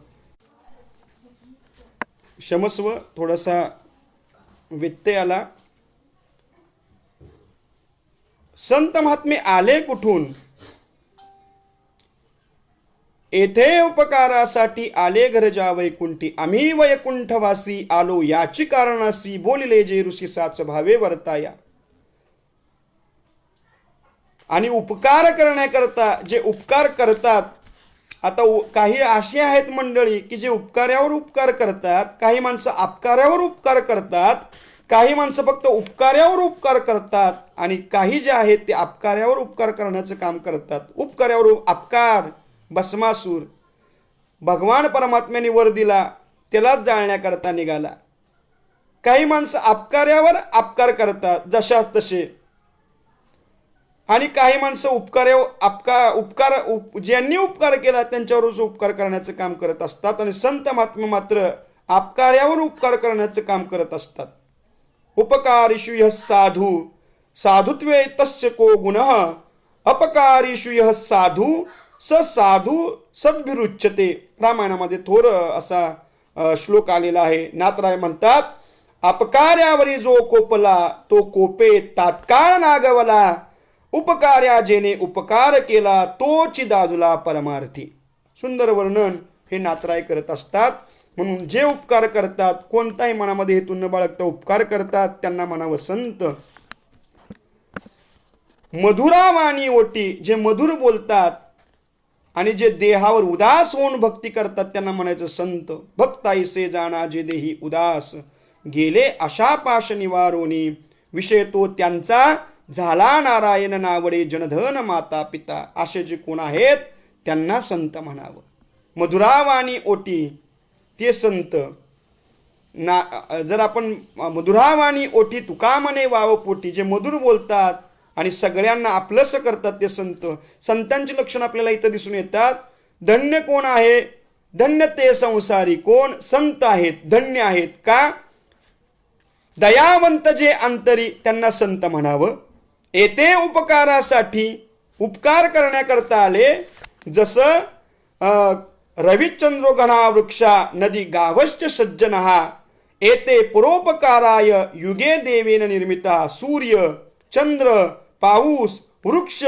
क्षमस्व, थोडासा व्यत्यय आला. संत महात्मे आले कुठून? येथे उपकारासाठी आले घरजा वैकुंठी, आम्ही वैकुंठवासी आलो याची कारणासी, बोलिले जे ऋषी साच भावे वर्ताया. आणि उपकार करण्याकरता जे उपकार करतात, आता काही अशी आहेत मंडळी की जे उपकार्यावर उपकार करतात, काही माणसं अपकार्यावर उपकार करतात, काही माणसं फक्त उपकार्यावर उपकार करतात, आणि काही जे आहेत ते अपकार्यावर उपकार करण्याचं काम करतात. उपकार्यावर अपकार, भस्मासूर. भगवान परमात्म्याने वर दिला त्यालाच जाळण्याकरता निघाला. काही माणसं अपकार्यावर अपकार करतात जशा तसे, आणि काही माणसं ज्यांनी उपकार केला त्यांच्यावरच उपकार करण्याचं काम करत असतात. आणि संत महात्मा मात्र अपकार्यावर उपकार करण्याचं काम करत असतात. उपकारीषु यः साधू साधुत्वे तस्य को गुणः, अपकारीषु यः साधू स साधू सद्भिरुच्यते. रामायणामध्ये थोर असा श्लोक आलेला आहे. नाथराय म्हणतात, अपकार्यावरी जो कोपला तो कोपे तात्काळ नागवला, उपकार्या जेने उपकार केला तोची दादुला परमार्थी. सुंदर वर्णन हे नाथराय करत असतात. म्हणून जे उपकार करतात, कोणताही मनामध्ये हेतू न बाळगता उपकार करतात, त्यांना म्हणावं संत. मधुरावाणी ओटी, जे मधुर बोलतात, आणि जे देहावर उदास होऊन भक्ती करतात त्यांना म्हणायचं संत. भक्त ऐसे जाणा जे देही उदास, गेले अशा पाश निवारोनी, विषय तो त्यांचा झाला नारायण नावडे, जनधन माता पिता. असे जे कोण आहेत त्यांना संत म्हणावं. मधुरावाणी ओटी ते संत. जर आपण मधुरावाणी ओठी तुका म्हणे वाव पोटी, जे मधुर बोलतात आणि सगळ्यांना आपलंसं करतात ते संत. संतांची लक्षण आपल्याला इथं दिसून येतात. धन्य कोण आहे? धन्य ते संसारी कोण? संत आहेत, धन्य आहेत. का? दयावंत जे अंतरी त्यांना संत म्हणावं. येते उपकारासाठी, उपकार करण्याकरता आले. जसं रविचंद्रो घना वृक्षा नदी गावश्च सज्जनहा, येते परोपकाराय युगे देवेन निर्मिता. सूर्य, चंद्र, पाऊस, वृक्ष,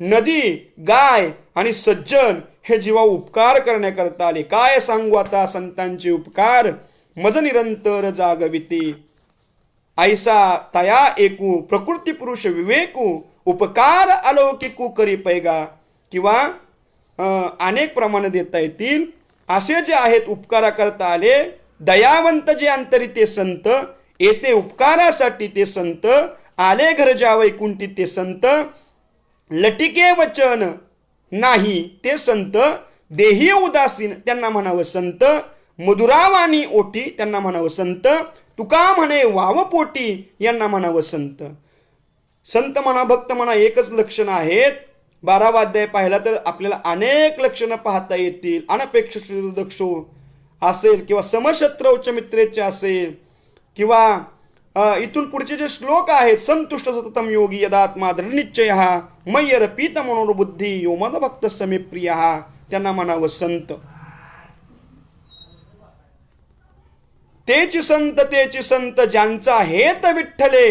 नदी, गाय आणि सज्जन हे जेव्हा उपकार करण्याकरता आले. काय सांगू आता संतांचे उपकार. मज निरंतर जागविते, ऐसा तया एकू, प्रकृती पुरुष विवेकू, उपकार अलौकिकू करी पैगा. किंवा अनेक प्रमाणे देता येतील. असे जे आहेत उपकारा करता आले. दयावंत जे अंतरी ते संत, येते उपकारासाठी ते संत, आले घर ज्या वैकुंठी ते संत, लटिके वचन नाही ते संत, देही उदासीन त्यांना म्हणावं संत, मधुरावाणी ओटी त्यांना म्हणावं संत, तुका म्हणे वावपोटी यांना म्हणावं संत. संत म्हणा भक्त म्हणा एकच लक्षण आहेत. 12वा अध्याय पाहिला तर आपल्याला अनेक लक्षणं पाहता येतील. अनपेक्षित दक्षो असेल किंवा समशत्रौच मित्रेचे असेल किंवा इथून पुढचे जे श्लोक आहेत, संतुष्ट सततम योगी यदात्मा दृढनिश्चय मय्यर पीत मनोरबुद्धी यो मद भक्त समे प्रिय, त्यांना म्हणावं संत. तेची संत ज्यांचा हेत विठ्ठले,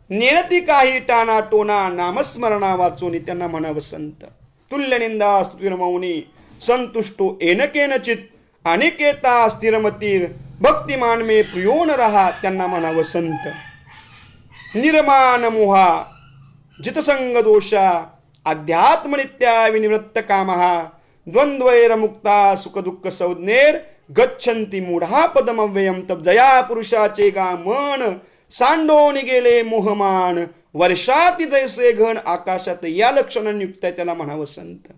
नेरती काही टाना टोना नामस्मरणा वाचोनी त्यांना म्हणावं संत. तुल्य निंदा स्तुतिर्मौनी संतुष्टो एनकेनचित, अनिकेता स्थिरमतीर भक्तिमान मे प्रियो न रहा त्यांना म्हणावं संत. निर्माण मोहा जितसंग दोषा अध्यात्मनित्या विनिवृत्त कामहा, द्वंद्वैर मुक्ता सुख दुःख संज्ञेर गच्छन्ति मूढा पदमव्ययम. तब जया पुरुषाचे गा मन, सांडोनी गेले मोहमान, वर्षाती जैसे घन आकाशात. या लक्षणांनी युक्त आहे त्याला म्हणावं संत.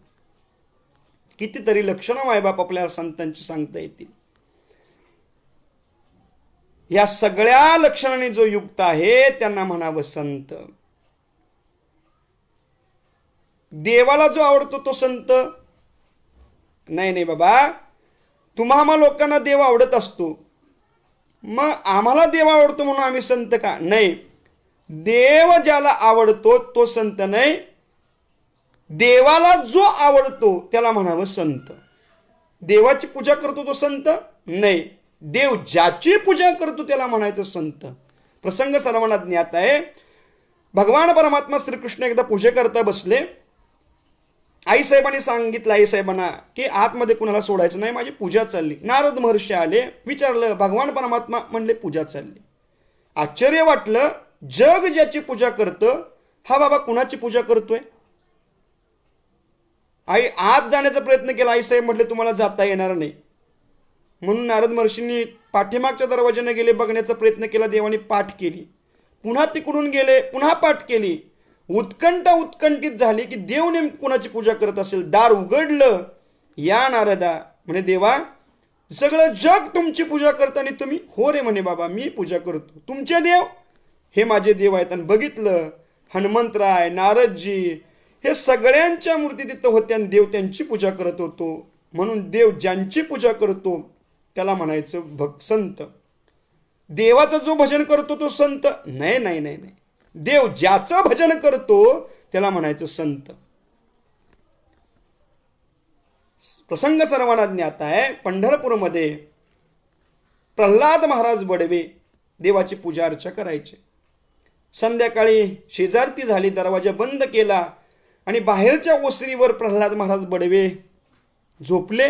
कितीतरी लक्षणं मायबाप आपल्याला संतांची सांगता येतील. या सगळ्या लक्षणांनी जो युक्त आहे त्यांना म्हणावं संत. देवाला जो आवडतो तो संत नाही. नाही बाबा, तुम्हा लोकांना देव आवडत असतो, मग आम्हाला देव आवडतो म्हणून आम्ही संत का? नाही. देव ज्याला आवडतो तो संत नाही. देवाला जो आवडतो त्याला म्हणावं संत. देवाची पूजा करतो तो संत नाही. देव ज्याची पूजा करतो त्याला म्हणायचं संत. प्रसंग सर्वांना ज्ञात आहे. भगवान परमात्मा श्रीकृष्ण एकदा पूजे करता बसले. आईसाहेबांनी सांगितलं आईसाहेबांना की आतमध्ये कुणाला सोडायचं नाही, माझी पूजा चालली. नारद महर्षी आले, विचारलं भगवान परमात्मा, म्हणले पूजा चालली. आश्चर्य वाटलं. जग ज्याची पूजा करतं हा बाबा कुणाची पूजा करतोय? आई आत जाण्याचा प्रयत्न केला. आईसाहेब म्हटले तुम्हाला जाता येणार नाही. म्हणून नारद महर्षींनी पाठीमागच्या दरवाजाने गेले, बघण्याचा प्रयत्न केला. देवाने पाठ केली. पुन्हा तिकडून गेले, पुन्हा पाठ केली. उत्कंठित झाली की देव नेमकी कुणाची पूजा करत असेल. दार उघडलं. या नारदा म्हणे देवा सगळं जग तुमची पूजा करत आणि तुम्ही? हो रे म्हणे बाबा मी पूजा करतो. तुमचे देव? हे माझे देव आहेत. आणि बघितलं हनुमंतराय, नारदजी हे सगळ्यांच्या मूर्ती तिथं होत्या आणि देव त्यांची पूजा करत होतो. म्हणून देव ज्यांची पूजा करतो त्याला म्हणायचं संत. देवाचं जो भजन करतो तो संत नाही. नाही नाही नाही. देव ज्याचं भजन करतो त्याला म्हणायचं संत. प्रसंग सर्वांना ज्ञात आहे. पंढरपूरमध्ये प्रल्हाद महाराज बडवे देवाची पूजा अर्चा करायचे. संध्याकाळी शेजारती झाली, दरवाजा बंद केला आणि बाहेरच्या ओसरीवर प्रल्हाद महाराज बडवे झोपले.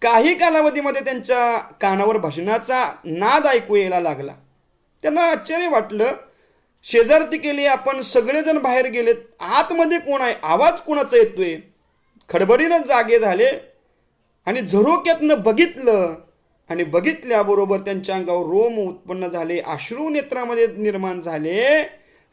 काही कालावधीमध्ये त्यांच्या कानावर भजनाचा नाद ऐकू यायला लागला. त्यांना आश्चर्य वाटलं. शेजारती केली, आपण सगळेजण बाहेर गेलेत, आतमध्ये कोण आहे, आवाज कोणाचा येतोय? खडबडीनं जागे झाले आणि झरोक्यातनं बघितलं आणि बघितल्याबरोबर त्यांच्या अंगावर रोम उत्पन्न झाले, अश्रू नेत्रामध्ये निर्माण झाले.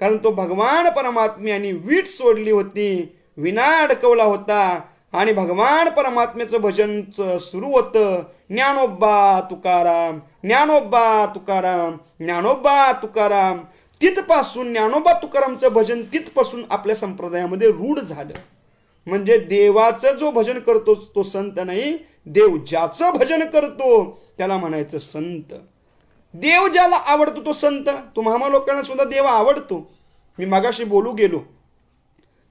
कारण तो भगवान परमात्म्याने वीट सोडली होती, विना अडकवला होता आणि भगवान परमात्म्याचं भजन सुरू होतं. ज्ञानोबा तुकाराम, ज्ञानोबा तुकाराम, ज्ञानोबा तुकाराम. तिथपासून ज्ञानोबा तुकारामचं भजन तिथपासून आपल्या संप्रदायामध्ये रूढ झालं. म्हणजे देवाचं जो भजन करतो तो संत नाही, देव ज्याचं भजन करतो त्याला म्हणायचं संत. देव ज्याला आवडतो तो संत. तुम्हा लोकांना सुद्धा देव आवडतो, मी मागाशी बोलू गेलो,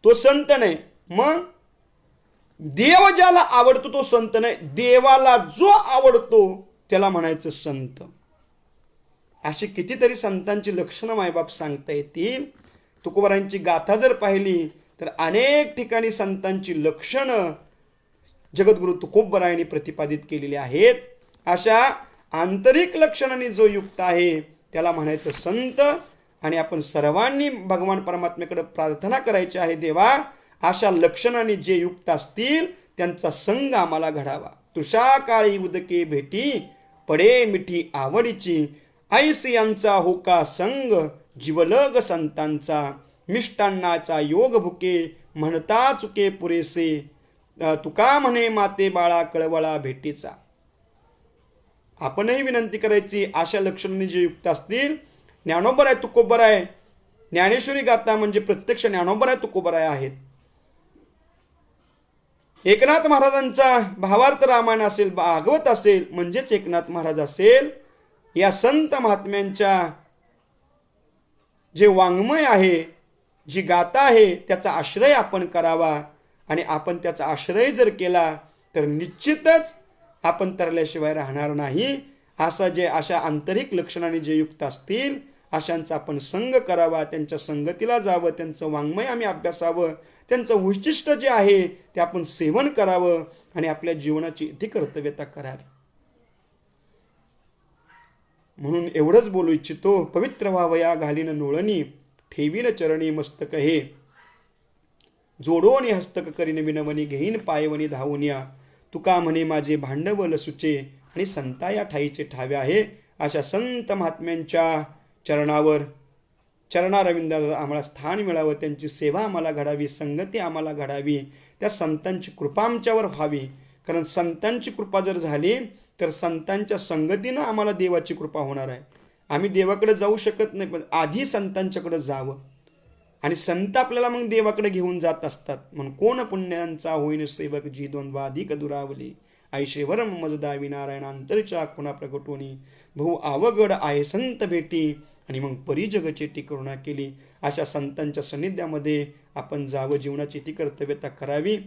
तो संत नाही. मग देव ज्याला आवडतो तो संत नाही, देवाला जो आवडतो त्याला म्हणायचं संत. अशी कितीतरी संतांची लक्षणं मायबाप सांगता येतील. तुकोबारायांची गाथा जर पाहिली तर अनेक ठिकाणी संतांची लक्षणं जगद्गुरु तुकोबरायांनी प्रतिपादित केलेली आहेत. अशा आंतरिक लक्षणांनी जो युक्त आहे त्याला म्हणायचं संत. आणि आपण सर्वांनी भगवान परमात्म्याकडे प्रार्थना करायची आहे, देवा अशा लक्षणांनी जे युक्त असतील त्यांचा संग आम्हाला घडावा. तुषा काळी उदके भेटी पडे मिठी आवडीची, ऐसी यांचा होका संग जीवलग संतांचा, मिष्टान्नाचा योग भुके म्हणता चुके पुरेसे, तुका म्हणे माते बाळा कळवळा भेटीचा. आपणही विनंती करायची अशा लक्षणांनी जे युक्त असतील. ज्ञानोबराय तुकोबराय, ज्ञानेश्वरी गाथा म्हणजे प्रत्यक्ष ज्ञानोबराय तुकोबराय आहेत. एकनाथ महाराजांचा भावार्थ रामायण असेल, भागवत असेल म्हणजेच एकनाथ महाराज असेल. या संत महात्म्यांच्या जे वाङ्मय आहे, जी गाथा आहे त्याचा आश्रय आपण करावा. आणि आपण त्याचा आश्रय जर केला तर निश्चितच आपण तरल्याशिवाय राहणार नाही. अशा आंतरिक लक्षणांनी जे युक्त असतील अशांचा आपण संग करावा, त्यांच्या संगतीला जावं, त्यांचं वाङ्मय आम्ही अभ्यासावं, त्यांचं उच्चिष्ट जे आहे ते आपण सेवन करावं आणि आपल्या जीवनाची इथे कर्तव्यता करावी. म्हणून एवढंच बोलू इच्छितो. पवित्र व्हावया घालीन नोळणी, ठेवीन चरणी मस्तक हे, जोडोनी हस्तक करीन विनवणी, घेईन पायवणी धावूनिया, तुका म्हणे माझे भांडवल सुचे, आणि संता या ठाईचे ठावे आहे. अशा संत महात्म्यांच्या चरणावर चरणारविंदावर आम्हाला स्थान मिळावं, त्यांची सेवा आम्हाला घडावी, संगती आम्हाला घडावी, त्या संतांची कृपा आमच्यावर व्हावी. कारण संतांची कृपा जर झाली तर संतांच्या संगतीनं आम्हाला देवाची कृपा होणार आहे. आम्ही देवाकडे जाऊ शकत नाही, पण आधी संतांच्याकडे जावं आणि संत आपल्याला मग देवाकडे घेऊन जात असतात. म्हणून कोण पुण्यांचा होईन सेवक जी द्वंद्वा अधिक दुरावली, ऐशेवरम मजदावी नारायण अंतरच्या खुणा प्रगटोनी, भाऊ आवगड आहे संत भेटी, आणि मग परिजगचे ती करुणा केली. अशा संतांच्या सान्निध्यामध्ये आपण जावं, जीवनाची ती कर्तव्यता करावी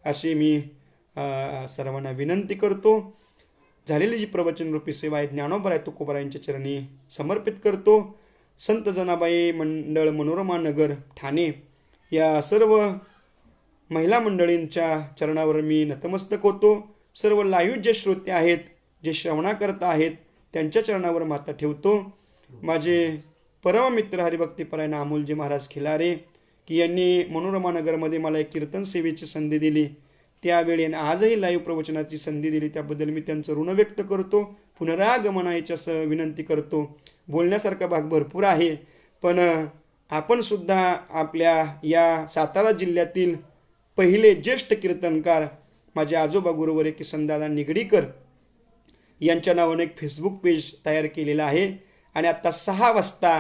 अशी मी सर्वांना विनंती करतो. झालेली जी प्रवचनरूपी सेवा आहे ज्ञानोबराय तुकोबरायांच्या चरणी समर्पित करतो. संत जनाबाई मंडळ मनोरमा नगर ठाणे या सर्व महिला मंडळींच्या चरणावर मी नतमस्तक होतो. सर्व लाईव्ह जे श्रोते आहेत, जे श्रवणाकर्ता आहेत, त्यांच्या चरणावर माथा ठेवतो. माझे परममित्र हरिभक्तीपरायण अमोलजी महाराज खिलारे की यांनी मनोरमा नगरमध्ये मला एक कीर्तन सेवेची संधी दिली, त्यावेळी आजही लाईव्ह प्रवचनाची संधी दिली, त्याबद्दल मी त्यांचं ऋण व्यक्त करतो. पुनरागमनाची विनंती करतो. बोलण्यासारखा भाग भरपूर आहे, पण आपण सुद्धा आपल्या या सातारा जिल्ह्यातील पहिले ज्येष्ठ कीर्तनकार माझे आजोबा गुरुवर्य किसनदादा निगडीकर यांच्या नावाने एक फेसबुक पेज तयार केलेला आहे. आणि आता 6 वाजता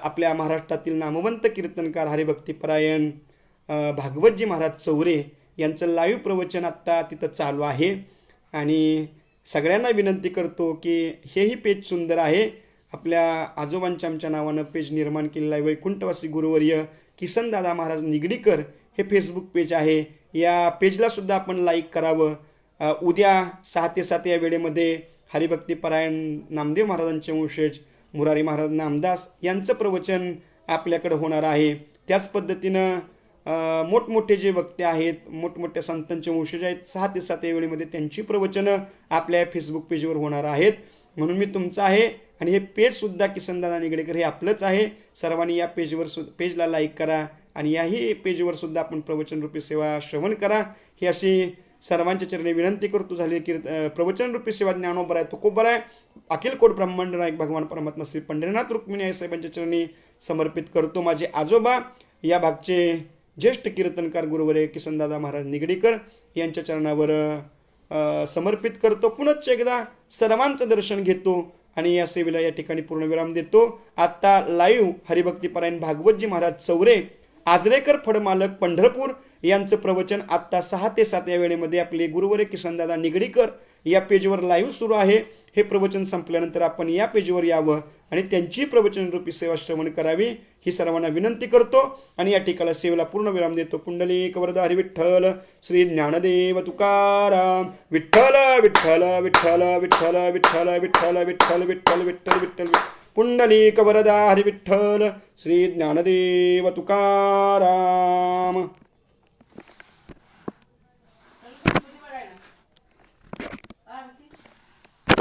आपल्या महाराष्ट्रातील नामवंत कीर्तनकार हरिभक्तीपरायण भागवतजी महाराज चौरे यांचं लाईव्ह प्रवचन आत्ता तिथं चालू आहे. आणि सगळ्यांना विनंती करतो की हेही पेज सुंदर आहे. आपल्या आजोबांच्या आमच्या नावानं पेज निर्माण केलेलं आहे. वैकुंठवासी गुरुवर्य किसनदादा महाराज निगडीकर हे फेसबुक पेज आहे. या पेजला सुद्धा आपण लाईक करावं. उद्या 6 ते 7 या वेळेमध्ये हरिभक्तीपरायण नामदेव महाराजांचे वंशज मुरारी महाराज नामदास यांचं प्रवचन आपल्याकडे होणार आहे. त्याच पद्धतीनं मोठमोठे जे वक्ते आहेत, मोठमोठ्या संतांचे वंशज आहेत, 6 ते 7 या वेळेमध्ये त्यांची प्रवचनं आपल्या फेसबुक पेजवर होणार आहेत. म्हणून मी तुमचं आहे आणि हे पेजसुद्धा किसनदादा निगडीकर हे आपलंच आहे. सर्वांनी या पेजला लाईक करा आणि याही पेजवर सुद्धा आपण प्रवचनरूपी सेवा श्रवण करा. ही अशी सर्वांच्या चरणी विनंती करतो. झाली प्रवचन रूपी सेवा ज्ञानोबराय तुकोबराय अखिल कोट ब्रह्मांड नायक भगवान परमात्मा श्री पंढरीनाथ रुक्मिणी आई साहेबांच्या चरणी समर्पित करतो. माझे आजोबा या भागचे ज्येष्ठ कीर्तनकार गुरुवर्य किसनदादा महाराज निगडीकर यांच्या चरणावर समर्पित करतो. पुनश्च एकदा सर्वांचं दर्शन घेतो आणि या सेवेला या ठिकाणी पूर्णविराम देतो. आता लाईव्ह हरिभक्तीपरायण भागवतजी महाराज चौरे आजरेकर फडमालक पंढरपूर यांचं प्रवचन आत्ता 6 ते 7 या वेळेमध्ये आपले गुरुवर्य किसनदादा निगडीकर या पेजवर लाईव्ह सुरू आहे. हे प्रवचन संपल्यानंतर आपण या पेजवर यावं आणि त्यांची प्रवचन रूपी सेवा श्रवण करावी ही सर्वांना विनंती करतो आणि या ठिकाणी सेवेला पूर्ण विराम देतो. पुंडलिक वरदा हरी विठ्ठल श्री ज्ञानदेव तुकाराम विठ्ठल विठ्ठल विठ्ठल विठ्ठल विठ्ठल विठ्ठल विठ्ठल विठ्ठल विठ्ठल विठ्ठल पुंडलिक वरदा हरी विठ्ठल श्री ज्ञानदेव तुकाराम.